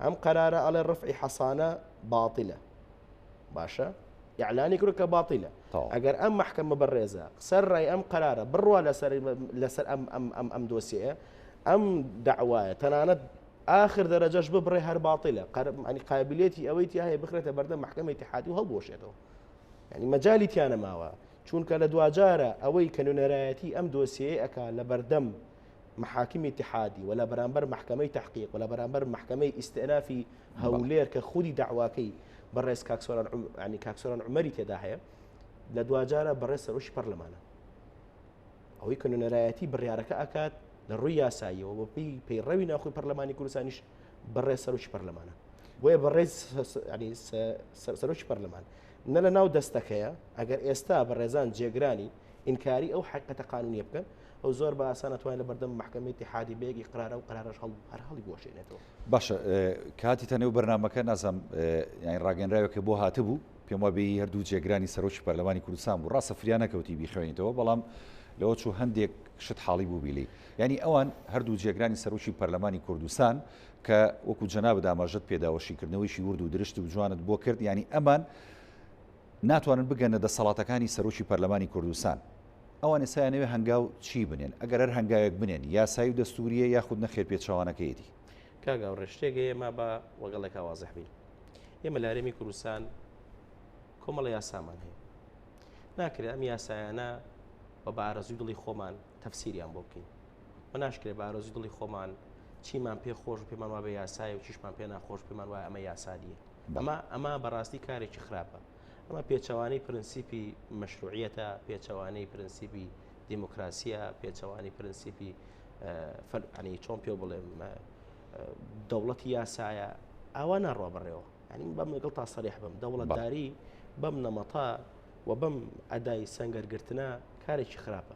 ئەم قەرارە ئەڵێ ڕفعی حەسانە باتیلە باشە ئیعلانی کرد کە باتیلە ئەگەر ئەم محکەمە بەڕێزە سەر ڕای ئەم قەرارە بڕوا لەسەر ئەم دۆسیە ئەم داوایە تەنانەت آخر دەرەجەش ببڕێ هەر باتیلە ینی قابلیەتی ئەوەی تیا هەیە بخرێتە بەردەم محکەمەی اتحادی و هەڵبۆشێتەوە ینی مەجالی تیانە ماوە چونکە لە دوجارە ئەوەی کە نوێنەرایەتی ئەم دۆسیەیە ئەکا لە بەردەم محاکمی اتحادی ولا بەرامبەر محکەمەی تحقیق ولا بەرامبەر محکەمەی ئیستئنافی هەولێر کە خودی داواکەی بەڕێز کاکسۆران عومەری تێدا هەیە لە دوجارە بەڕێز سەرۆکی پەرلەمانە ئەوەی کە نوێنەرایەتی بڕیارەکە ئەکات لە ڕووی یاساییەوە بە پەیڕەوی ناوخۆی پەرلەمانی کوردستانیش بەڕێز سەرۆکی پەرلەمانە بۆیە بەڕێز سەرۆکی پەرلەمان نە لە ناو دەستەکەیە ئەگەر ئێستا بەڕێزان جێگرانی ئینکاری ئەو حقیقەتە قانونیە بکەن ئەو زۆر بە ئاسان ناتوانێت لە بەردەم محکەمەی اتحادی بەیەکی قرارە و قرارەش هەر هەڵی بۆشێنێتەوە باشە کاتی تەنێو بەرنامەکە نازم یانی ڕاگەنراوێکە بۆ هاتبوو پێم وابێ هەردوو جێگرانی سەرۆکی پەرلەمانی کوردستان بوو ڕاستە فریان نەکەوتی بیخوێنیتەوە بەڵام لەوە چوو هەندێک شت حاڵی بوو بیلی ینی ئەوان هەردوو جێگرانی سەرۆکی پەرلەمانی کوردستان کە وەکو جەنابە داماژت پێداوەشیکردنەوەیشی ورد و درشت و جوانت بۆ کرد ینی ئەمان ناتوانن بگەنە دەسەڵاتەکانی سەرۆکی پەرلەمانی کوردستان ئەوان ئێسایانەوێ هەنگاو چی بنێن ئەگەر هەر هەنگاوێک بنێن یاسایی و دەستوریە یاخود نەخێر پێچەوانەکەیەتی کاگاو ڕێشتێکە ئێمە بە وەگەڵێکا وازح بین ئێمە لە هەرێمی کوردستان کۆمەڵە یاسامان هەیە ناکرێت ئەم یاسایانە بە ئارەزوی دڵی خۆمان تەفسیریان بۆ بکەین و ناشکرێت بە ئارەزوی دڵی خۆمان چیمان پێ خۆش و پێمان وابێ یاسای و چیشمان پێ ناخۆش پێمان وایە ئەمە یاسادیە ئەمە بەڕاستی کارێکی خراپە ئەمە پێچەوانەی پرەنسیپی مەشروعیەتە پێچەوانەی پرەنسیپی دیموکراسیە پێچەوانی پرەنسیپی ینی چۆن پێ بڵێم دەوڵەتی یاسایە ئەوە ناڕوا بڕێەوە ینی بەم لەگەڵ تا سەریح بم دەوڵەتداری بەم نەمەتا و بەم ئەدای سەنگەرگرتنە کارێکی خراپە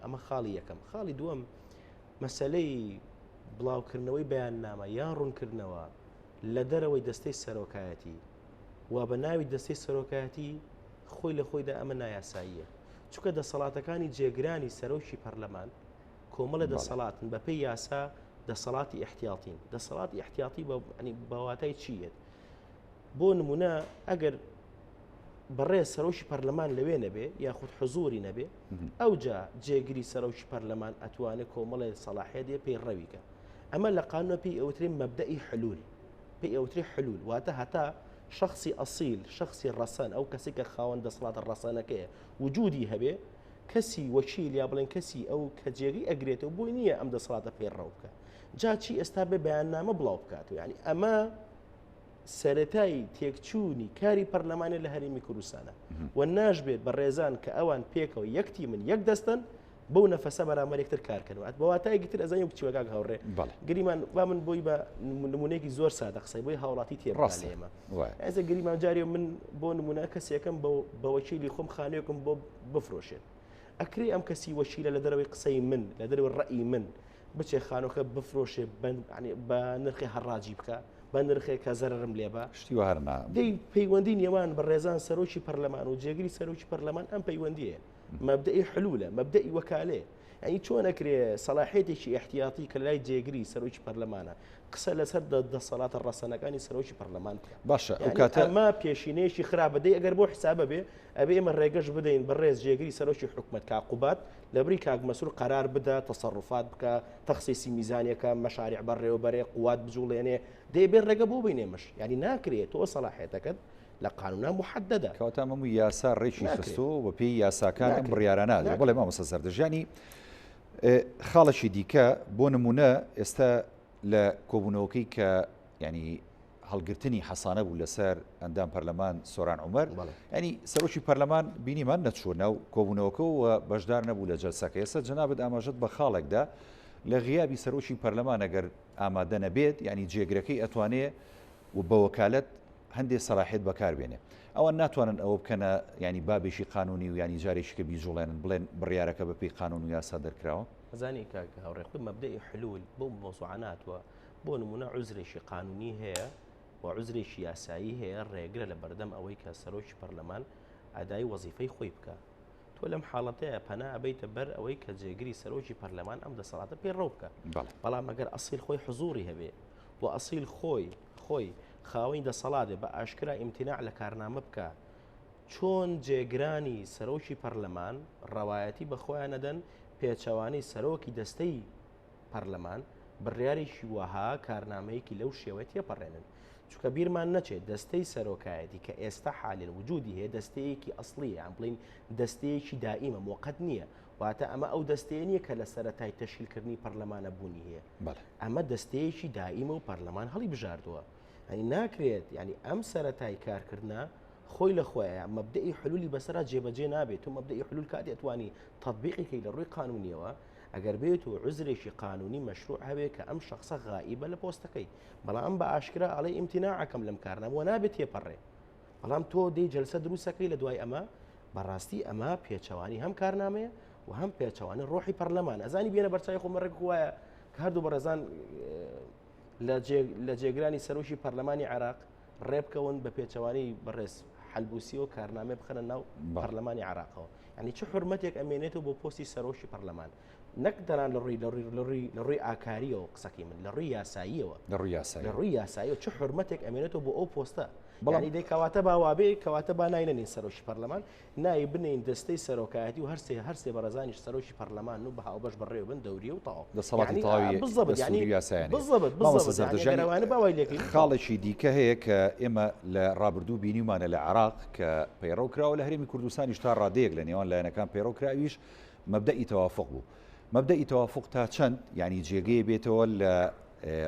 ئەمە خاڵی یەکەم خاڵی دووەم مەسەلەی بڵاوکردنەوەی بەیاننامە یان ڕوونکردنەوە لە دەرەوەی دەستەی سەرۆکایەتی و بە ناوی دەستەی سەرۆکایەتی خۆی لە خۆیدا ئەمە نایاساییە چونکە دەسەڵاتەکانی جێگرانی سەرۆکی پەرلەمان کۆمەڵە دەسەڵاتن بە پێی یاسا دەسەڵاتی احتیاطین دەسەڵاتی احتیاطی بەواتای چیت بۆ نمونە ئەگەر بەڕێز سەرۆکی پەرلەمان لەوێ نەبێ یاخود حزوری نەبێ ئەوجا جێگیری سەرۆکی پەرلەمان ئەتوانێت کۆمەڵی سەلاحیەت پێی ڕەویکە ئەمە لە قانونە پێی ئەوترین مەبدەئی حلول پێی ئەوتری حلول واتە هەتا شخصی ئەسیل شخصی ڕەسەن ئەو کەسی کە خاوەن دەسەڵاتە ڕەسەنەکەیە وجودی هەبێ کەسی وەکیل یا بڵێن کەسی ئەو کە جێگەی ئەگرێتەوە بۆی نییە ئەم دەسەڵاتە پێڕەو بکە جا چی ئێستا بێ بەیاننامە بڵاو بکات و یعنی ئەمە سەرەتایی تێکچوونی کاری پەرلەمانی لە هەرێمی کوردستانە و ناشبێت بە ڕێزان کە ئەوان پێکەوە یەکتی من یەک دەستن بەو نەفەسە بەرامبەرێکتر کارکردوات بەواتایەکتر ئەزانانی و کچیوەکاک هەوڕێ گریمان با من بۆی بە نمونەیەکی زۆر سادە قسەی بۆی هاوڵاتی تێڕاستێمە ئەزە گریمان جاری من بۆ نمونە کەسێکم بە وەکیلی خۆم خانەیەکم بۆ بفرۆشێت ئەکرێ ئەم کەسی وەشیلە لە دەرەوەی قسەی من لە دەرەوەی ڕەئی من بچێ خانۆکە بفرۆشێ بە نرخی هەڕاجی بکە بە نرخێک کە زەرم لێبە شتی وهرنا دەی پەیوەندی نێوان بە ڕێزان سەرۆکی پەرلەمان و جێگری سەرۆکی پەرلەمان ئەم پەیوەندیە مەبدەئی حلولە مەبدەئی وەکالێ ئەنی چۆن ئەکرێ سەلاحێتێکی احتیاطی کە لای جێگری سەرۆکی پەرلەمانە قسە لەسەر دەسەڵاتە ڕەسەنەکانی سەرۆکی پەرلەمان باشە ئەو کاتە ئەمە پێشینەیەکی خراپە دەی ئەگەر بۆ حسابە بێ ئەبێ ئێمە ڕێگەش بدەین بەڕێز جێگری سەرۆکی حکومەت کاقوبات لەبری کاک مەسوول قەرار بدە تەسەڕوفات بکە تەخسیسی میزانیەکە مەشاریع بەڕێوەبەرێ قوات بجوڵێنێ دەیبێت ڕێگە بۆ بینێمەش یعنی ناکرێت تۆ سەلاحێتەکەت لە قانونا محددە کەواتە هەموو یاسا ڕێکی خستۆ بە پێی یاساکان ئەم بڕیارە نادرێت بەڵێ مامۆستا سەردەژیانی خاڵەشی دیکە بۆ نمونە ئێستا لە کۆبوونەوەکەی کە ینی هەڵگرتنی حەسانە بوو لەسەر ئەندام پەرلەمان سۆران عومەر ینی سەرۆکی پەرلەمان بینیمان نەچوو ناو کۆبوونەوەکە و بەشدار نەبوو لە جەلسەکە ئێستا جەنابەت ئاماژەت بە خاڵێکدا لە غیابی سەرۆکی پەرلەمان ئەگەر ئامادە نەبێت ینی جێگرەکەی ئەتوانێ و بە وەکالەت هەندێک سەلاحێت بەکاربێنێ ئەوە ناتوانن ئەوە بکەنە ینی بابێکی قانونی و ینی جارێکی کە بیجوڵێنن بڵێن بڕیارەکە بەپێی قانون و یاسا دەرکراوە زانی کاکە هاوڕێ خۆی مەبدەئی حلول بۆ مۆزوعاناتوە بۆ نمونە عوزرێکی قانونی هەیە و عوزرێکی یاسایی هەیە ڕێگرە لە بەردەم ئەوەی کە سەرۆکی پەرلەمان ئادای وەزیفەی خۆی بکە تۆ لەم حاڵەتەیە پەنا ئەبەیتە بەر ئەوەی کە جێگری سەرۆکی پەرلەمان ئەم دەسەڵاتە پێڕەو بکە بەڵام ئەگەر ئەسیل خۆی حزوری هەبێ و ئەسیل خۆی خاوەنی دەسەڵاتێ بە ئاشکرا ئیمتیناع لە کارنامە بکە چۆن جێگرانی سەرۆکی پەرلەمان ڕەوایەتی بەخۆیان نەدەن پێچەوانی سەرۆکی دەستەی پەرلەمان بڕیارێکی وەها کارنامەیەکی لەو شێوەیە تێپەڕێنن چونکە بیرمان نەچێت دەستەی سەرۆکایەتی کە ئێستا حالێن وجودی هەیە دەستەیەکی ئەسڵیە یان بڵین دەستەیەکی دائیمە موقەت نییە واتە ئەمە ئەو دەستەیە نییە کە لە سەرەتای تەشکیلکردنی پەرلەمانە بوونی هەیە ئەمە دەستەیەکی دائیمە و پەرلەمان هەڵی بژاردووە ئەنی ناکرێت ینی ئەم سەرەتای کارکردە خۆی لە خۆیان مەبدەئی حلولی بەسەرا جێبەجێ نابێت و مەبدەئی حلول کاتی ئەتوانی تەطبیقیکەی لە ڕووی قانونیەوە ئەگەر بێت و عزرێکی قانونی مەشروع هەبێت کە ئەم شخصە غائبە لە پۆستەکەی بەڵام بە ئاشکرا ئەڵێ ئیمتیناعەکەم لەم کارنامەوە نابێت تێپەڕێ بەڵام تۆ دەی جەلسە دروستەکەی لە دوای ئەمە بەڕاستی ئەمە پێچەوانی هەم کارنامەیە و هەم پێچەوانی ڕۆحی پەرلەمان ئەزانی بێنە بەرچای خۆمەڕێک وایە کە هەردوو بەڕێزان لە جێگرانی سەرۆکی پەرلەمانی عێراق ڕێبکەون بە پێچەوانی بەڕێز حەلبوسی و کارنامە بخەنە ناو پەرلەمانی عێراقەوە ینی چه حرمەتێک ئەمێنێتەوە بۆ پۆستی سەرۆکی پەرلەمان نەک دەران لە ڕووی ئاکاریەوە قسەکی من لە ڕووی یاساییەوە لە ڕووی یاساییەوە چه حرمەتێک ئەمێنێتەوە بۆ ئەو پۆستە بەڵام دەی کەواتە باوابێ کەواتە با ناینەنین سەرۆکی پەرلەمان نای بنین دەستەی سەرۆکایەتی و هەرسێ بەڕێزانیش سەرۆکی پەرلەمان و بە هاوبەش بەڕێوە بن دەوری و تەواو دەسەڵاتی تەواوی دەستوری یاساییانە خاڵێکی دیکە هەیە کە ئێمە لە ڕابردوو بینیمانە لە عێراق کە پەیڕەو کراوە لە هەرێمی کوردستانیش تا ڕادەیەک لە نێوان لایەنەکان پەیڕەو کراویش مەبدەئی تەوافق بوو مەبدەئی تەوافق تا چەند ینی جێگەیە بێتەوە لە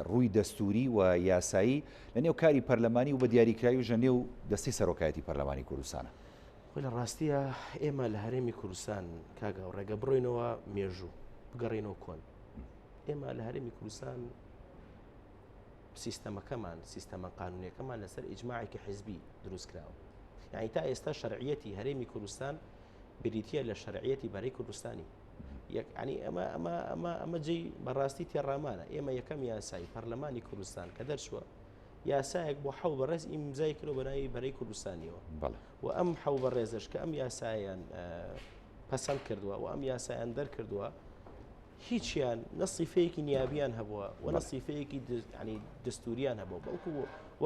ڕووی دەستوری و یاسایی لە نێو کاری پەرلەمانی و بە دیاریکراوی ژە نێو دەستی سەرۆکایەتی پەرلەمانی کوردستانە خۆی لە ڕاستیە ئێمە لە هەرێمی کوردستان کاگا و ڕێگە بڕۆینەوە مێژوو بگەڕێنەوە کۆن ئێمە لە هەرێمی کوردستان سیستەمەکەمان سیستەمە قانونیەکەمان لەسەر ئیجماعێکی حیزبی دروست کراوە یعنی تا ئێستا شەرعیەتی هەرێمی کوردستان بریتیە لە شەرعیەتی بەرەی کوردستانی ینی ئەمە جێی بەڕاستی تێڕامانە ئێمە یەکەم یاسای پەرلەمانی کوردستان کە دەرچووە یاسایەک بۆ حەو بەڕێز ئیمزای کرۆ بەناوی بەرەی کوردستانیەوە و ئەم حەو بەڕێزش کە ئەم یاسایان پەسەند کردووە و ئەم یاسایان دەرکردووە هیچیان نەسیفەیەکی نیابیان هەبووە و نەسیفەیەکی دەستوریان هەبووە بەڵکو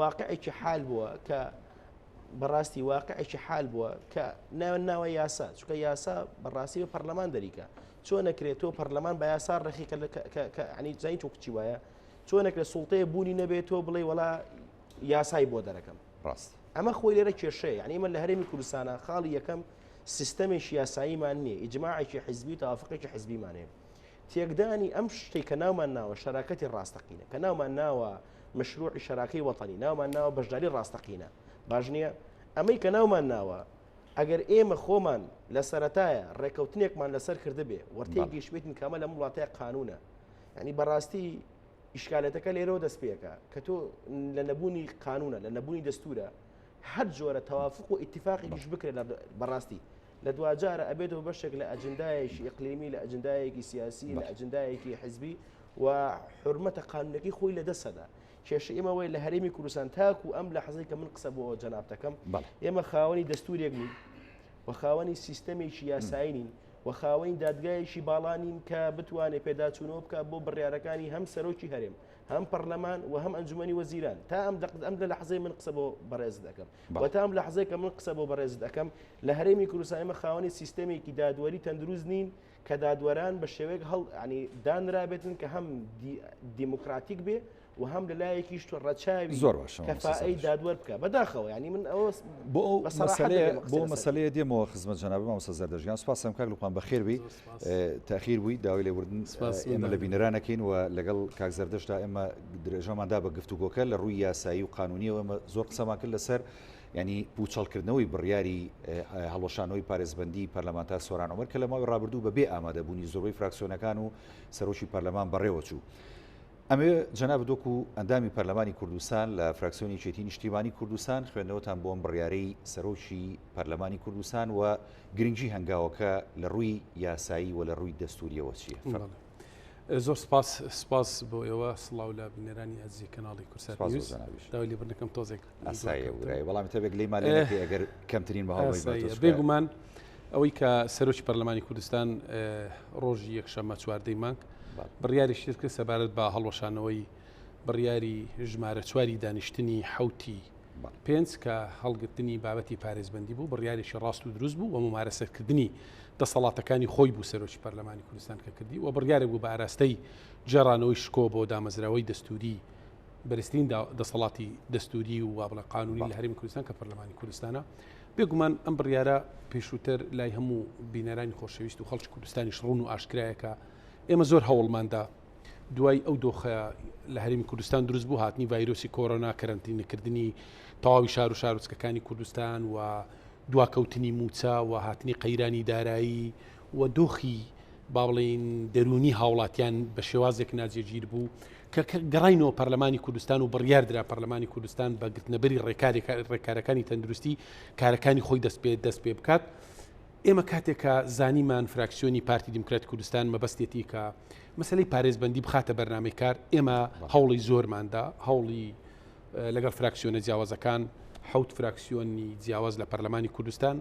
واقعێکی حال بووە کە بەڕاستی واقعێکی حال بووە کە ناوە یاسا چونکە یاسا بەڕاستی بە پەرلەمان دەریکە چۆن نەکرێتەوە پەرلەمان بە یاسا ڕێخی عنی جای چۆکچی وایە چۆنێک لە سوڵتەیە بوونی نەبێتەوە بڵێ وڵا یاسای بۆ دەرەکەم ڕاست ئەمە خۆی لێرە کێشەیە یعنی ئمە لە هەرێمی کوردستانە خاڵی یەکەم سیستەمێکی یاساییمان نییە ئیجماعێکی حیزبی تەوافقێکی حیزبیمانەیە تێکدانی ئەم شتێک کە ناومان ناوە شەراکەتی ڕاستەقینە کە ناومان ناوە مەشروعی شەراکەی وەتەنی ناومان ناوە بەشداری ڕاستەقینە باش نییە ئەمەی کە ناومان ناوە ئەگەر ئێمە خۆمان لە سەرەتایە ڕێکەوتنێکمان لەسەر کردبێ وەرتێکی شوێتین کامە لە وڵاتەیە قانونە ینی بەڕاستی ئیشکالەتەکە لێرەوە دەست پێەکە کە تۆ لە نەبوونی قانونە لە نەبوونی دەستورە هەر جۆرە تەوافق و ئیتیفاقیش بکرێت بەڕاستی لە دوجارە ئەبێتەوە بەشێک لە ئەجندایەکی ئیقلیمی لە ئەجندایەکی سیاسی لە ئەجندایەکی حزبی و حرمەتە قانونەکەی خۆی لە دەسەدا کێشە ئێمەوەی لە هەرێمی کوردستان تاکو ئەم لە حەزەی کە من قسە بۆ جەنابتەکەم ئێمە خاوەنی دەستورێک بووین و خاوەنی سیستەمێکی یاسایین و خاوەنی دادگایەکی باڵانین کە بتوانێت پێداچوونەوە بکە بۆ بڕیارەکانی هەم سەرۆکی هەرێم هەم پەرلەمان و هەم ئەنجومەنی وەزیران تا ئەم لە حەزەی من قسە بۆ بەڕێز دەکەم و تا ئەم لە حەزەی کە من قسە بۆ بەڕێز دەکەم لە هەرێمی کوردستان ئێمە خاوەنی سیستەمێکی دادوەری تەندروست نین کە دادوەران بە شێوەیەک ینی دانرابێتن کە هەم دیموکراتیک بێ و هەم لە لایەکیش تۆ ڕەچاوی زۆر باش کەفائی دادوەر بکە بەداخەوە ینی من ئەوە بۆ مەسەلەیە دێمەوە خزمەت جەنابە مامۆستا زەردەژیان سوپاسم کاک لوقمان بەخێر بی تاخیر بووی داوای لێبوردن ئێمە لە بینەرانەکەین و لەگەڵ کاک زەردەشتا ئێمە درێژەماندا بە گفتوگۆکە لە ڕووی یاسایی و قانونیەوە ئێمە زۆر قسەمان کرد لەسەر ینی پوچەڵکردنەوەی بڕیاری هەڵۆشانەوەی پارێزبەندی پەرلەمانتار سۆران عومەر کە لە ماوەی ڕابردوو بەبێ ئامادەبوونی زۆربەی فراکسیۆنەکان و سەرۆکی پەرلەمان بەڕێوە چوو ئەمێ جەناب دۆکو ئەندامی پەرلەمانی کوردستان لە فراکسیۆنی چێتی نیشتیمانی کوردستان خوێندنەوەتان بۆم بڕیارەی سەرۆکی پەرلەمانی کوردستان و گرنگجی هەنگاوەکە لە ڕووی یاسایی و لە ڕووی دەستوریەوە چییە؟ زۆر سپاس بۆ ئێوە سڵاو لە بینەرانی ئەزیز کەناڵی کورسات نیوز داوای لێبوردنەکەم تۆزێک ئاساییە وگرای بەڵام تەبێک لێی مالێنەکەی ئەگەر کەمترین بەهاوی بێگومان ئەوەی کە سەرۆکی پەرلەمانی کوردستان ڕۆژی یەکشەممە چواردەی مانگ بڕیاری شت کرد سەبارەت بە هەڵوەشانەوەی بڕیاری ژمارە چواری دانیشتنی حوتی پێنج کە هەڵگرتنی بابەتی پارێزبەندی بوو بڕیارێکی ڕاست و دروست بوو و ممارەسەرکردنی دەسەڵاتەکانی خۆی بوو سەرۆکی پەرلەمانی کوردستان کە کردی و بڕیارێک بوو بە ئاراستەی جێڕانەوەی شکۆ بۆ دامەزراوەی دەستوری بەرزترین دەسەڵاتی دەستوری و وابڵە قانونی لە هەرێمی کوردستان کە پەرلەمانی کوردستانە بێگومان ئەم بڕیارە پێشووتر لای هەموو بینەرانی خۆشەویست و خەڵکی کوردستانیش ڕوون و ئاشکرایەکە ئێمە زۆر هەوڵماندا دوای ئەو دۆخە لە هەرێمی کوردستان دروست بوو هاتنی ڤایرۆسی کۆرۆنا کەرەنتینەکردنی تەواوی شار و شارۆچکەکانی کوردستان و دواکەوتنی موچە و هاتنی قەیرانی دارایی و دۆخی با بڵێن دەرونی هاوڵاتیان بە شێوازێک ناجێگیر بوو کە گەڕینەوە پەرلەمانی کوردستان و بڕیاردرا پەرلەمانی کوردستان بە گرتنەبەری ڕێکارەکانی تەندروستی کارەکانی خۆی دەست پێ بکات ئێمە کاتێکە زانیمان فراکسیۆنی پارتی دیموکراتی کوردستان مەبەستێتی کە مەسلەی پارێزبەندی بخاتە بەرنامەی کار ئێمە هەوڵی زۆرماندا هەوڵی لەگەڵ فراکسیۆنە جیاوازەکان حوت فراکسیۆنی جیاواز لە پەرلەمانی کوردستان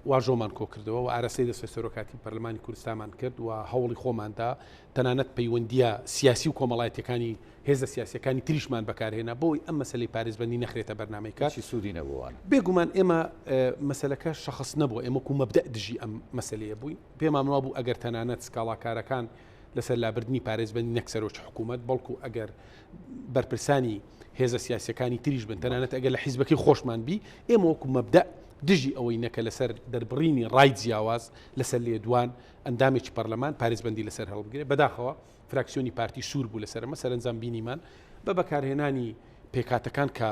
واژۆمان کۆ کردەوە و ئارەسەی دەستە سەرۆکاتی پەرلەمانی کوردستانمان کرد و هەوڵی خۆماندا تەنانەت پەیوەندیە سیاسی و کۆمەڵایەتەکانی هێزە سیاسەکانی تریشمان بەکارهێنا بۆی ئەم مەسلەی پارێزبەندی نەخرێتە بەرنامەی کار سوودی نەبووان بێگومان ئێمە مەسلەکە شەخص نەبووە ئێمە کو مەبدە دژی ئەم مەسلەیە بووین پێمان وا بوو ئەگەر تەنانەت سکاڵاکارەکان لەسەر لابردنی پارێزبەندی نەک سەرۆکی حکوومەت بەڵکو ئەگەر بەرپرسانی هێزە سیاسەکانی تریش بن تەنانەت ئەگەر لە حیزبەکەی خۆشمان بی ئێمە وەکو مەبدە دژی ئەوەی نەکە لەسەر دەربڕینی ڕای جیاواز لەسەر لێدوان ئەندامێکی پەرلەمان پارێزبەندی لەسەر هەڵبگرێت بەداخەوە فراکسیۆنی پارتی سوور بوو لەسەرمە سەرنجام بینیمان بە بەکارهێنانی پێکاتەکان کە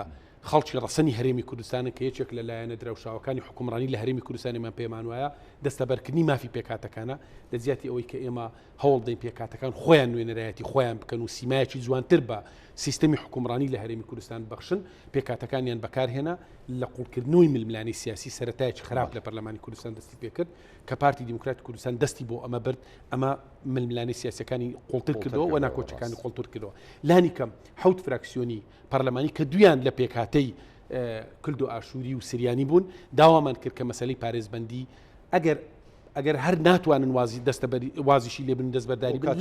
خەڵکی ڕەسەنی هەرێمی کوردستانە کە یەکێک لە لایەنە درەوشاوەکانی حکومڕانی لە هەرێمی کوردستانیمان پێمان وایە دەستەبەرکردنی مافی پێکاتەکانە لە زیاتی ئەوەی کە ئێمە هەوڵ دەین پێکاتەکان خۆیان نوێنەرایەتی خۆیان بکەن و سیمایەکی جوانتر بە سیستەمی حکومڕانی لە هەرێمی کوردستان بەخشن پێکاتەکانیان بەکارهێنا لە قوڵکردنەوەی ململانی سیاسی سەرەتایەکی خراپ لە پەرلەمانی کوردستان دەستی پێکرد کە پارتی دیموکراتی کوردستان دەستی بۆ ئەمە برد ئەمە ململانی سیاسەکانی قوڵتر کردەوە و ناکۆچەکانی قوڵتر کردەوە لانی کەم حوت فراکسیۆنی پەرلەمانی کە دویان لە پێکاتەی کلد و ئاشووری و سریانی بوون داوامان کرد کە مەسەلەی پارێزبەندی ئەگەر ئەگەر هەر ناتوانن وازیشی لێ بن دەستبەرداری بن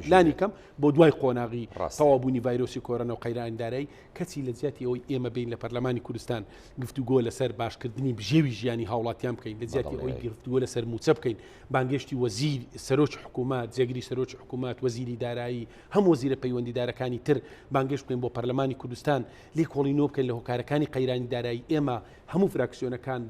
لانی کەم بۆ دوای قۆناغی تەوابوونی ڤایرۆسی کۆرۆنا و قەیراندارایی کەچی لە جیاتی ئەوەی ئێمە بین لە پەرلەمانی کوردستان گفتوگۆ لەسەر باشکردنی بژێوی ژیانی هاوڵاتیان بکەین لە جیاتی ئەوەی گفتوگۆ لەسەر موچە بکەین بانگشتی وەزیر سەرۆکی حکوومەت جێگیری سەرۆکی حکوومەت وەزیری دارایی هەموو وەزیرە پەیوەندیدارەکانی تر بانگشت بکەین بۆ پەرلەمانی کوردستان لێ کۆڵینەوە بکەین لە هۆکارەکانی قەیرانی دارایی ئێمە هەموو فراکسیۆنەکان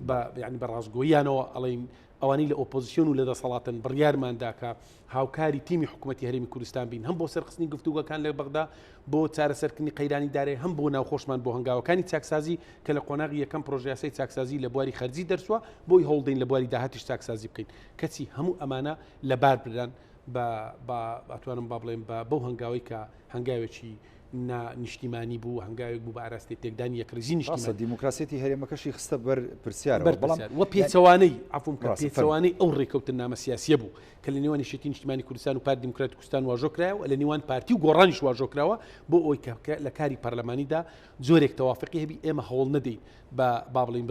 ینی بەڕازگۆییانەوە ئەڵین ئەوانەی لە ئۆپۆزیسیۆن و لە دەسەڵاتن بڕیارمانداکە هاوکاری تیمی حکوومەتی هەرێمی کوردستان بین هەم بۆ سەرخستنی گفتوگەکان لە بەغدا بۆ چارەسەرکردنی قەیرانی دارایی هەم بۆ ناوخۆشمان بۆ هەنگاوەکانی چاکسازی کە لە قۆناغی یەکەم پرۆژیاسەی چاکسازی لە بواری خەرجی دەرسووە بۆی هەوڵدەین لە بواری داهاتیش چاکسازی بکەین کەچی هەموو ئەمانە لەبار بدەن ئەتوانم با بڵێم بەو هەنگاوی کە هەنگاوێکی نیشتیمانی بوو هەنگاوێک بوو بە ئاراستی تێکدانی یەکریزی نیشتیمانی دیموکراسیەتی هەرێمەکەشی خستە بەر پرسیارە وە پێچەوانەی عفوم کە پێچەوانەی ئەو ڕێکەوتن نامەسیاسیە بوو کە لە نێوانی شێتی نیشتیمانی کوردستان و پارتی دیموکراتی کوردستان واژۆکرایەوە لە نێوان پارتی و گۆڕانیش واژۆکراوە بۆ ئەوەی کە لە کاری پەرلەمانیدا زۆرێک تەوافقی هەبی ئێمە هەوڵ نەدەین با بڵین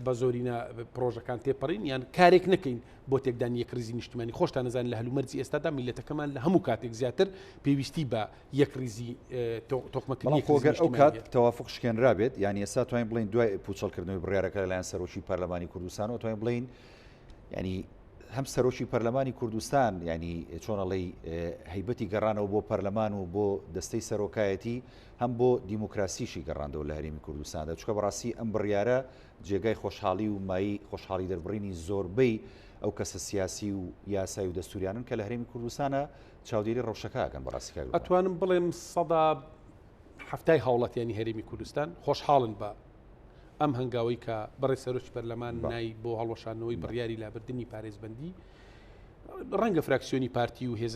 بە زۆرینە پرۆژەکان تێپەڕین یان کارێک نەکەین بۆ تێکدانی یەکریزی نیشتیمانی خۆشتان نەزان لە هەلومەرجی ئێستادا میلەتەکەمان لە هەموو کاتێک زیاتر پێویستی بە یەکریزی تۆقمەکردنی خۆگەر ئەو کات تەوافق شکێنرا بێت یعنی ئێستا توانین بڵین دوای پوچەڵکردنەوەی بڕیارەکە لەلایەن سەرۆکی پەرلەمانی کوردستان و توانین بڵین ینی هەم سەرۆکی پەرلەمانی کوردستان ینی چۆنەڵی هەیبەتی گەڕانەوە بۆ پەرلەمان و بۆ دەستەی سەرۆکایەتی هەم بۆ دیموکراسیشی گەڕاندەوە لە هەرێمی کوردستاندا چکە بەڕاستی ئەم بڕیارە جێگای خۆشحاڵی و مایی خۆشحاڵی دەربڕینی زۆربەی ئەو کەسە سیاسی و یاسای و دەستوریانن کە لە هەرێمی کوردستانە چاودێری ڕەوشەکەکەن بەڕاستی ئەتوانم بڵێم سەدا هەفتای هاوڵاتیانی هەرێمی کوردستان خۆشحاڵن بە ئەم هەنگاوی کە بەڕێ سەرۆکی پەرلەمان نای بۆ هەڵوەشانەوەی بڕیاری لابردنی پارێزبەندی ڕەنگە فراکسیۆنی پارتی و هێز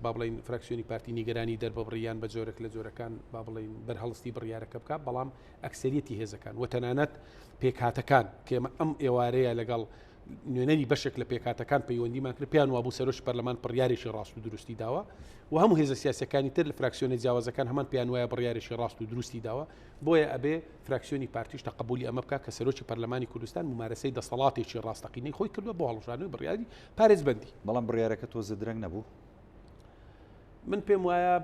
با بڵین فراکسیۆنی پارتی نیگەرانی دەربڕیان بە جۆرێک لە جۆرەکان با بڵین بەرهەڵستی بڕیارەکە بکات بەڵام ئەکسەریەتی هێزەکان و تەنانەت پێکهاتەکان کێمە ئەم ئێوارەیە لەگەڵ نوێنەری بەشێک لە پێکهاتەکان پەیوەندیمان کرد پیان وابوو سەرۆکی پەرلەمان بڕیارێکی ڕاست و دروستی داوە و هەموو هێزە سیاسەکانی تر لە فراکسیۆنی جیاوازەکان هەمان پیان وایە بڕیارێکی ڕاست و دروستی داوە بۆیە ئەبێ فراکسیۆنی پارتیش تەقبولی ئەمە بکات کە سەرۆکی پەرلەمانی کوردستان ممارەسەی دەسەڵاتێکی ڕاستەقینەی خۆی کردووە بۆ هەڵوەشانەوەی بڕیاری پارێزبەندی بەڵام بڕیارەکە تۆ زەدرەنگ نەبوو من پێم وایە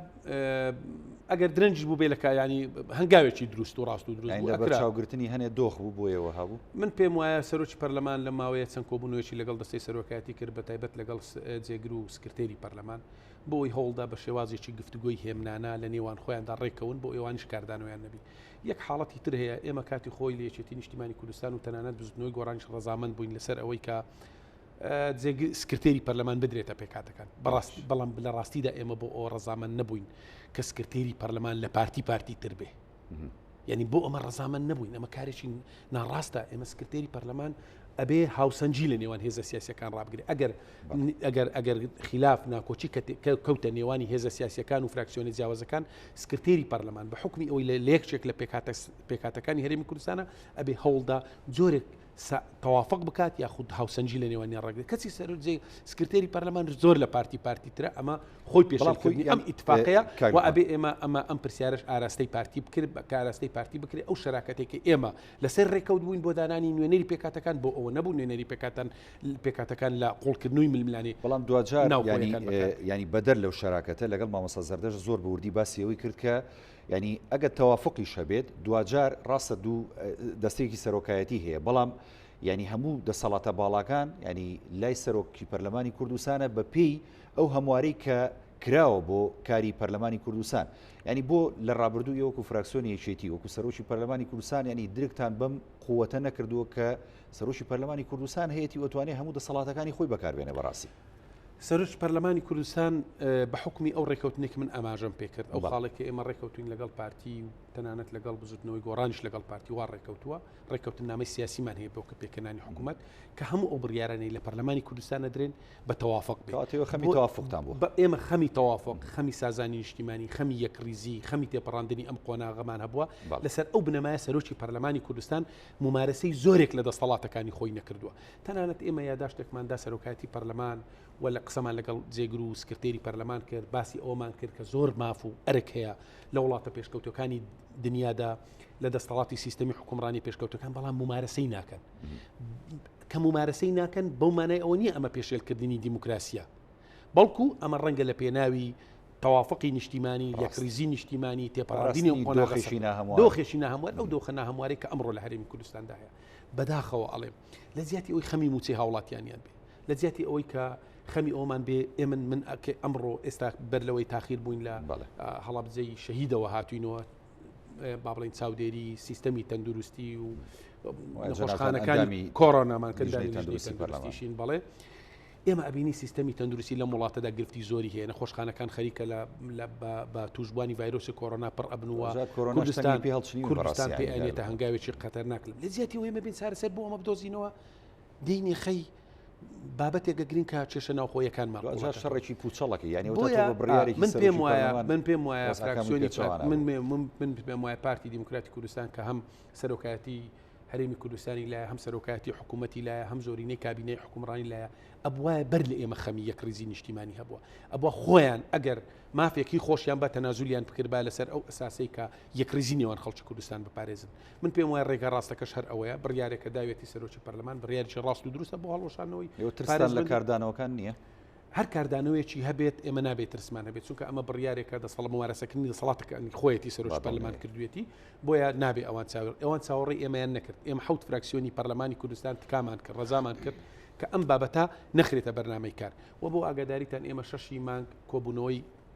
ئەگەر درەنجش بوو بێ لە کایانی هەنگاوێکی دروست و ڕاست و دروست چاوگرتنی هەنێ دۆخ بوو بۆیەوە هەبوو من پێم وایە سەرۆکی پەرلەمان لە ماوەیە چەند کۆبوونەوەیکی لەگەڵ دەستەی سەرۆکایەتی کرد بە تایبەت لەگەڵ جێگر و سکرتێری پەرلەمان بۆی هەوڵدا بە شێوازێکی گفتوگۆی هێمنانە لە نێوان خۆیاندا ڕێکەون بۆ ئێوانیش کاردانەوەیان نەبی یەک حاڵەتی تر هەیە ئێمە کاتی خۆی لە یەکێتی نیشتیمانی کوردستان و تەنانەت بزنەوەی گۆڕانیش ڕەزامەند بووین لەسەر ئەوەی کە سکرتێری پەرلەمان بدرێتە پێکاتەکان بەڵام لە ڕاستیدا ئێمە بۆ ئەو ڕەزامەند نەبووین کە سکرتێری پەرلەمان لە پارتی تر بێ یعنی بۆ ئەمە ڕەزامەند نەبووین ئەمە کارێکی ناڕاستە ئێمە سکرتێری پەرلەمان ئەبێ هاوسەنجی لە نێوان هێزە سیاسەکان ڕابگرێت ئەگەر خلاف ناکۆچی کەوتە نێوانی هێزە سیاسەکان و فراکسیۆنی جیاوازەکان سکرتێری پەرلەمان بە حکمی ئەوەی لە لەیەکێک لە پێکاتەکانی هەرێمی کوردستانە ئەبێ هەوڵدا جۆرێک تەوافق بکات یاخود هاوسەنجی لە نێوانی ڕێگرێت کەچی سەرۆکی سکرتێری پەرلەمان زۆر لە پارتی ترە ئەمە خۆی پێشکردنی ئەم ئیتفاقەیە و ئەبێ ئێمە ئەم پرسیارش ئاراستەی پارتی بکرد کە ئاراستەی پارتی بکرێت ئەو شەراکەتێکی ئێمە لەسەر ڕێکەوت بووین بۆ دانانی نوێنەری پێکاتەکان بۆ ئەوە نەبوو نوێنەری پێکاتەکان لە قوڵکردنەوەی ململانی بەڵام دوجار ینی بەدەر لەو شەراکەتە لەگەڵ مامۆستا زەردەش زۆر بە وردی باسیەوەی کرد کە ینی ئەگەر تەوافقی شەبێت دوجار ڕاستە دوو دەستێکی سەرۆکایەتی هەیە بەڵام ینی هەموو دەسەڵاتە باڵاکان ینی لای سەرۆکی پەرلەمانی کوردستانە بە پێی ئەو هەموارەی کە کراوە بۆ کاری پەرلەمانی کوردستان ینی بۆ لە ڕابردوو وەکو فراکسیۆنی یەکێتی وەکو سەرۆکی پەرلەمانی کوردستان ینی درکتان بەم قووەتە نەکردووە کە سەرۆکی پەرلەمانی کوردستان هەیەی وەتوانێت هەموو دەسەڵاتەکانی خۆی بەکاربێنێ بەڕاستی سەرۆکی پەرلەمانی کوردستان بە حکمی ئەو ڕێکەوتنێک من ئاماژەم پێکرد ئەو خاڵێکی ئێمە ڕێکەوتوین لەگەڵ پارتی و تەنانەت لەگەڵ بزوتنەوەی گۆڕانیش لەگەڵ پارتی وا ڕێکەوتووە ڕێکەوتن نامەی سیاسیمان هەیە بۆ کە پێکەنانی حکوومەت کە هەموو ئەو بڕیارانەی لە پەرلەمانی کوردستان دەدرێن بە تەوافق بێت خەمی تەوافقتان بوو ئێمە خەمی تەوافق خەمی سازانی نیشتیمانی خەمی یەکریزی خەمی تێپەڕاندنی ئەم قۆناغەمان هەبووە لەسەر ئەو بنەمایە سەرۆکی پەرلەمانی کوردستان ممارەسەی زۆرێک لە دەسەڵاتەکانی خۆی نەکردووە تەنانەت ئێمە یاداشتێکماندا سەرۆکایەتی پەرلەمان و لە قسەمان لەگەڵ جێگر و سکرتێری پەرلەمان کرد باسی ئەومان کرد کە زۆر ماف و ئەرک هەیە لە وڵاتە پێشکەوتەکانی دنیادا لە دەسەڵاتی سیستەمی حکومڕانی پێشکەوتەکان بەڵام ممارەسەی ناکەن کە ممارەسەی ناکەن بەومانای ئەوە نییە ئەمە پێشێلکردنی دیموکراسیە بەڵکو ئەمە ڕەنگە لە پێناوی تەوافقی نیشتیمانی یەکریزی نیشتیمانی تێپەڕاندنی دۆخێشی ناهەموار ئەو دۆخە ناهەمواری کە ئەمڕۆ لە هەرێمی کوردستاندا هەیە بەداخەوە ئەڵێم لە زیاتی ئەوەی خەمی موچەی هاوڵاتیانیان بێ لە زیاتی ئەوەی کە خەمی ئەومان بێ ئێمە من ئەمڕۆ ئێستا بەر لەوەی تاخیر بووین لە هەڵابجەی شەهیدەوە هاتوینەوە با بڵین چاودێری سیستەمی تەندروستی و نەخۆشخانەکانی کۆڕۆنامان کردشین بڵێ ئێمە ئەبینی سیستەمی تەندروستی لە وڵاتەدا گرفتی زۆری هەیە نەخۆشخانەکان خەریکە بە توشبوانی ڤایرۆسی کۆڕۆنا پڕ ئەبنووە کوردستان پێێنێتە هەنگاوێکی خەتەرناک لە زیاتی ئەوەی مەبین سارەسەر بۆ ئەمە بدۆزینەوە دینی خەی بابەتێکە گرین کە کێشە ناوخۆیەکانمان شەڕێکی پوچەڵەکە یعنی من پێم وایە فراکسیۆنی من پێم وایە پارتی دیموکراتی کوردستان کە هەم سەرۆکایەتی هەرێمی کوردستانی لایە هەم سەرۆکایەتی حکوومەتی لایە هەم زۆرینەی کابینەی حکومڕانی لایە ئەبوایە بەر لە ئێمە خەمی یەکریزی نیشتیمانی هەبووە ئەبووە خۆیان ئەگەر مافێکی خۆشیان بە تەنازولیان بکرد لەسەر ئەو ئەساسی کە یەکریزی نێوان خەڵکی کوردستان بپارێزن من پێم وایە ڕێگە ڕاستەکەش هەر ئەوەیە بڕیارێکە داوێتی سەرۆکی پەرلەمان بڕیارێکی ڕاست و دروستە بۆ هەڵوەشانەوەی ترسان لە کاردانەوەکان نییە هەر کاردانەوەیەکی هەبێت ئێمە نابێت ترسمان هەبێت چونکە ئەمە بڕیارێکە دەسەڵ مەوارەسەکردنی دەسەڵاتەکانی خۆیەتی سەرۆکی پەرلەمان کردوێتی بۆیە نابێ ئەوان چاوەڕێی ئێمەیان نەکرد ئێمە حوت فراکسیۆنی پەرلەمانی کوردستان تکامان کرد ڕەزامان کرد کە ئەم بابەتە نەخرێتە بەرنامەی کار و بۆ ئاگاداریتان ئێمە 6 مانگ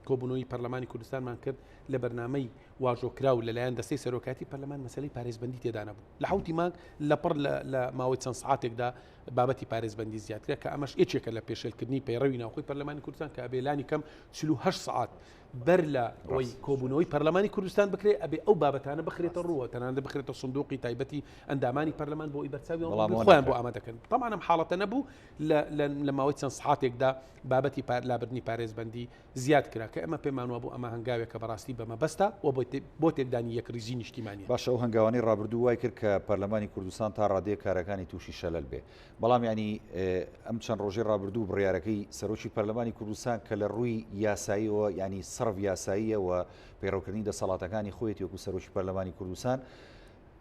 کۆبوونەوەی پەرلەمانی کوردستان مان کرد لە بەرنامەی واژۆکراو لەلایەن دەستەی سەرۆکاتی پەرلەمان مەسەلەی پارێزبەندی تێدا نەبوو لە حوتی مانگ لەپڕ لە ماوەی چەند سعاتێکدا بابەتی پارێزبەندی زیاترە کە ئەمەش یەکێکە لە پێشێلکردنی پەیڕەوی ناوخۆی پەرلەمانی کوردستان کە ئەبێلانی کەم 48 سعات بەر لە ئەوەی کۆبوونەوەی پەرلەمانی کوردستان بکرێت ئەبێ ئەو بابەتانە بخرێتە ڕووە تەنانەت بخرێتە سندوقی تایبەتی ئەندامانی پەرلەمان بۆ ئیبەرچاوی خۆیان بۆ ئامادەکەن طبعاً ئەم حاڵەتە نەبوو لە ماوەی چەند سعاتێکدا بابەتی لابردنی پارێزبەندی زیاد کرا کە ئەمە پێمان وابوو ئەمە هەنگاوێکە بەڕاستی بەمە بەستە و بۆ تێکدانی یەکریزی نیشتیمانیە باشە ئەو هەنگاوانی ڕابردوو وای کرد کە پەرلەمانی کوردستان تا ڕادەیە کارەکانی تووشی شەلەل بێ بەڵام ینی ئەم چەند ڕۆژەی ڕابردوو بڕیارەکەی سەرۆکی پەرلەمانی کوردستان کە لە ڕووی یاساییەوە ینی سەرڤ یاساییە و پەیڕەوکردنی دەسەڵاتەکانی خۆیەتی وەکو سەرۆکی پەرلەمانی کوردستان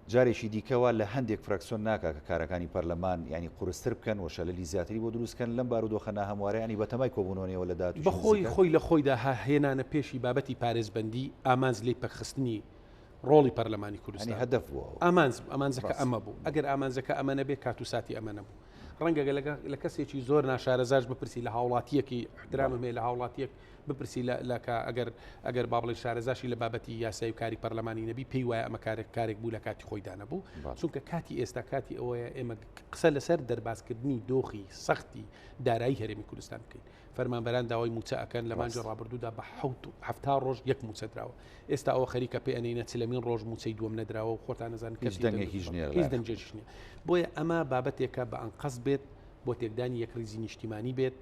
جارێکی دیکەوە لە هەندێک فراکسیۆن ناکە کە کارەکانی پەرلەمان ینی قورستر بکەن و شەلەلی زیاتری بۆ دروستکەن لەم بارودۆخە ناهەموارەیانی بەتەمای کۆبوونەوەیەوە لە داات خۆی لە خۆیدا هێنانە پێشی بابەتی پارێزبەندی ئامانز لی پەخستنی ڕۆڵی پەرلەمانی کوردستان هەدەف بووە ئامانزەکە ئەمە بوو ئەگەر ئامانزەکە ئەمە نەبێت کات و ساتی ئەمە نەبوو ڕەنگە لە کەسێکی زۆر ناشارەزاش بپرسی لە هاوڵاتیەکی احترامم هەیە لە هاوڵاتیەک بپرسی ئەگەر با بڵێ شارەزاشی لە بابەتی یاسایی و کاری پەرلەمانی نەبی پێی وایە ئەمە کارێک بوو لە کاتی خۆیدا نەبوو چونکە کاتی ئێستا کاتی ئەوەیە ئێمە قسە لەسەر دەرباسکردنی دۆخی سەختی دارایی هەرێمی کوردستان بکەین فەرمانبەران داوای موچە ئەکەن لە مانجی ڕابردوودا بە 7 ڕۆژ یەک موچە درراوە ئێستا ئەوە خەریکە پێ ئەنینە چلەمین ڕۆژ موچەی دووەم نەدراوە و خۆتان نەزانن هیچ دەنگێکیش نییە بۆیە ئەمە بابەتێکە بە ئەنقەس بێت بۆ تێکدانی یەکریزی نیشتیمانی بێت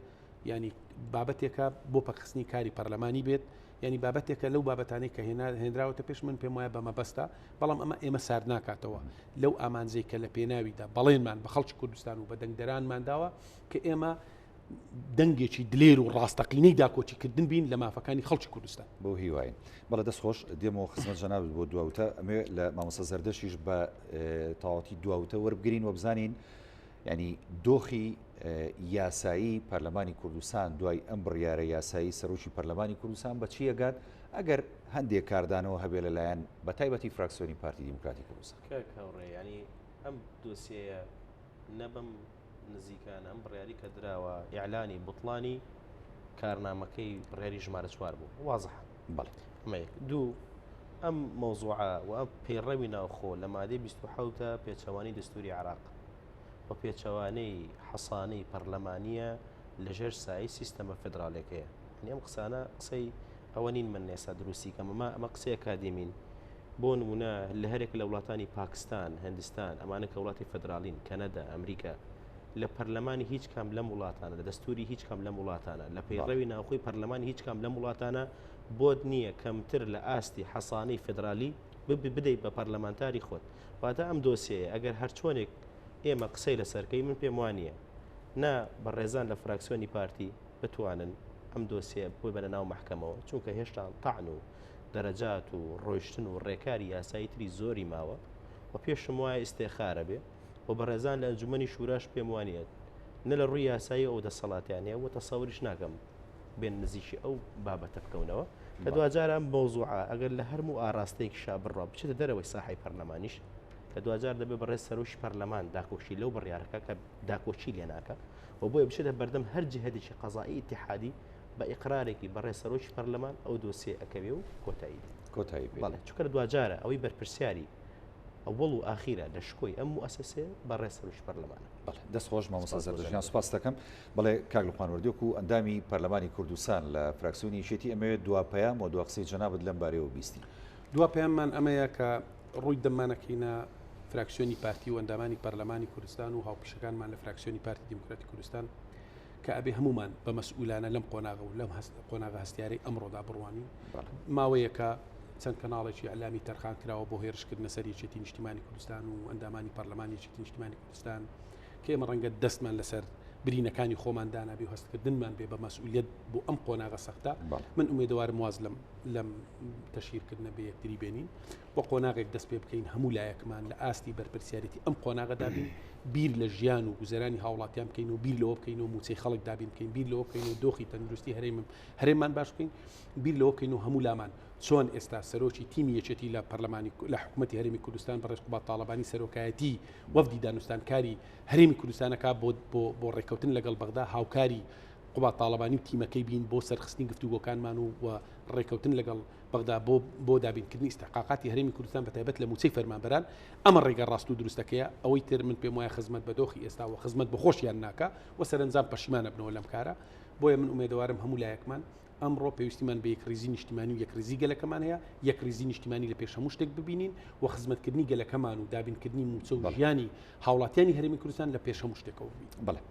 ینی بابەتێکە بۆ پەخستنی کاری پەرلەمانی بێت ینی بابەتێکە لەو بابەتانەی کە هێنراوەتە پێش من پێم وایە بەمە بەستە بەڵام ئەمە ئێمە سارد ناکاتەوە لەو ئامانزەی کە لە پێناویدا بەڵێنمان بە خەڵکی کوردستان و بە دەنگدەرانمانداوە کە ئێمە دەنگێکی دلێر و ڕاستەقینەی داکۆچیکردن بین لە مافەکانی خەڵکی کوردستان بۆ هیواین بەڵە دەست خۆش دێمەوە خزمەت جەناب بۆ دواوتە ئەمێ لە مامۆستا زەردەشیش بە تەواوەتی دواوتە وەربگرین و بزانین ینی دۆخی یاسایی پەرلەمانی کوردستان دوای ئەم بڕیارە یاسایی سەرۆکی پەرلەمانی کوردستان بە چی ئەگات ئەگەر هەندێک کاردانەوە هەبێ لەلایەن بە تایبەتی فراکسیۆنی پارتی دیموکراتی کوردستان ینی ئەم دۆسیەیە نەبم نزیکان ئەم بڕیاری کە دراوە ئیعلانی بوتڵانی کارنامەکەی بڕیاری ژمارە 4 بوو وازح بەڵێ دوو ئەم مەوزوعە و ئەم پەیڕەوی ناوخۆ لە مادەی 27 پێچەوانی دەستوری عراق بە پێچەوانەی حەسانەی پەرلەمانیە لەژێر سایی سیستەمە فدرالێکەیە ئەم قسانە قسەی ئەوە نین من نێستا دروستی کەم ئەمە قسەیە کادێمین بۆ نمونە لە هەرێک لە وڵاتانی پاکستان هندستان ئەمانە کە وڵاتی فدرالین کەنەدا ئەمریکا لە پەرلەمانی هیچ کام لەم وڵاتانە لە دەستوری هیچ کام لەم وڵاتانە لە پەیڕەوی ناوخۆی پەرلەمانی هیچ کام لەم وڵاتانە بۆت نییە کەمتر لە ئاستی حەسانەی فدرالی بدەیت بە پەرلەمانتاری خۆت واتە ئەم دۆسیەیە ئەگەر هەر چۆنێک ئێمە قسەی لەسەرکەی من پێم وانە نا بەڕێزان لە فراکسیۆنی پارتی بتوانن ئەم دۆسیە بۆی بەنە ناو مەحکەمەوە چونکە هێشتا تاعن و دەرەجات و ڕۆیشتن و ڕێکاری یاسایی تری زۆری ماوە و پێشم وایە ئیستێخارە بێ و بەڕێزان لە ئەنجومەنی شوراش پێم وانێت نە لە ڕووی یاسایی ئەو دەسەڵاتیانەیە و تەسەوریش ناکەم بێن نزیشی ئەو بابەتە بکەونەوە کە دوجار ئەم مۆزوعە ئەگەر لە هەرموو ئاراستەیەکی شا بڕۆ بچێتە دەرەوەی ساحەی پەرلەمانیش کە دوجار دەبێت بەڕێز سەرۆکی پەرلەمان داکۆشی لەو بڕیارەکە کە داکۆچی لێ ناکە و بۆیە بچێتە بەردەم هەر جهەدێکی قەزایی ئیتیحادی بە ئیقرارێکی بەڕێز سەرۆکی پەرلەمان ئەو دۆسیە ئەکەوێ و کۆتایی بەڵێ چونکە دوجارە ئەوەی بەرپرسیاری ئەوڵ و ئاخیرە لە شکۆی ئەم مؤسسێ بەڕێز سەرۆکی پەرلەمانە دەستخۆش مامۆستا زەردەژیان سوپاس دەکەم بەڵێ کاک لوقمانوەردیۆک و ئەندامی پەرلەمانی کوردستان لە فراکسیۆنی یەکێتی ئەمەوێت دوا پەیام و دوا قسەی جەنابەت لەم بارەیەوە بیستی دوا پەیاممان ئەمەیە کە ڕووی دەمانەکەینە فراکسیۆنی پارتی و ئەندامانی پەرلەمانی کوردستان و هاوپیشەکانمان لە فراکسیۆنی پارتی دیموکراتی کوردستان کە ئەبێ هەمومان بە مەسئولانە لەم قۆناغە و لەم قۆناغە هەستیارەی ئەمڕۆدا بڕوانی ماوەیەکە چەند کەناڵێکی ئەلامی تەرخان کراوە بۆ هێرشکردنە سەر یەکێتی نیشتیمانی کوردستان و ئەندامانی پەرلەمانی یەکێتی نیشتیمانی کوردستان کە ئێمە ڕەنگە دەستمان لەسەر برینەکانی خۆمان دانابێ و هەستکردنمان بێ بە مەسئولیت بۆ ئەم قۆناغە سەختە من ئومێدەوارم واز لەم تەشیرکردنە بە یەکتری بێنین بۆ قۆناغێک دەست پێ بکەین هەموو لایەکمان لە ئاستی بەرپرسیارەتی ئەم قۆناغەدا بین بیر لە ژیان و گوزەرانی هاوڵاتیان بکەین و بیر لەوە بکەین و موچەی خەڵک دابین بکەین بیر لەوە بکەین و دۆخی تەندروستی هەرێمان باش بکەین بیر لەوە بکەین و هەموو لامان چۆن ئێستا سەرۆکی تیمی یەکێتی لە پەرلەمانی لە حکوومەتی هەرێمی کوردستان بەڕێز قوبات تاڵەبانی سەرۆکایەتی وەفدی دانوستانکاری هەرێمی کوردستانەکە بۆ ڕێککەوتن لەگەڵ بەغدا هاوکاری قوبات تاڵەبانی و تیمەکەی بین بۆ سەرخستنی گفتوگۆکانمان و ڕێککەوتن لەگەڵ بەغدا بۆ دابینکردنی استحقاقاتی هەرێمی کوردستان بەتایبەت لە موچەی فەرمانبەران ئەمە ڕێگە ڕاست و دروستەکەیە ئەوەی تر من پێم وایە خزمەت بە دۆخی ئێستا و خزمەت بە خۆشیان ناکە و سەرنجام پەشیمانە بنەوە لەم کارە بۆیە من ئومێدەوارم هەموو لایەکمان ئەمڕۆ پێویستیمان بە یەکریزی نیشتیمانی و یەکریزی گەلەکەمان هەیە یەکریزی نیشتیمانی لە پێش هەموو شتێک ببینین و خزمەتکردنی گەلەکەمان و دابینکردنی موچە و ژیانی هاوڵاتیانی هەرێمی کوردستان لە پێش هەموو شتێکەوە ببین. بەڵێ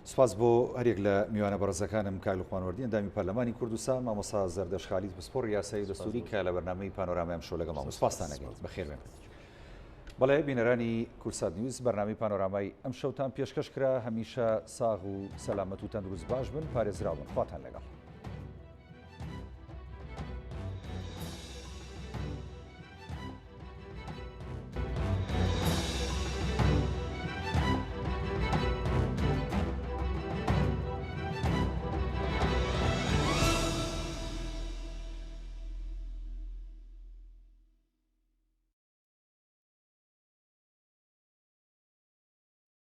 سپاس بۆ هەرێک لە میوانە بەڕێزەکانم کاک لوقمانوەردی ئەندامی پەرلەمانی کوردستان مامۆستا زەردەش خالید پسپۆڕ یاسایی دەستوری کە لە بەرنامەی پانۆرامای ئەم شۆ لەگەڵ ماوە سپاسان دەکەین بەخێر بێن. بەڵێ بینەرانی کورسات نیوز بەرنامەی پانۆرامای ئەم شەوتان پێشکەش کرا هەمیشە ساغ و سەلامەت و تەندروست باش بن پارێزراون خواتان لەگەڵ.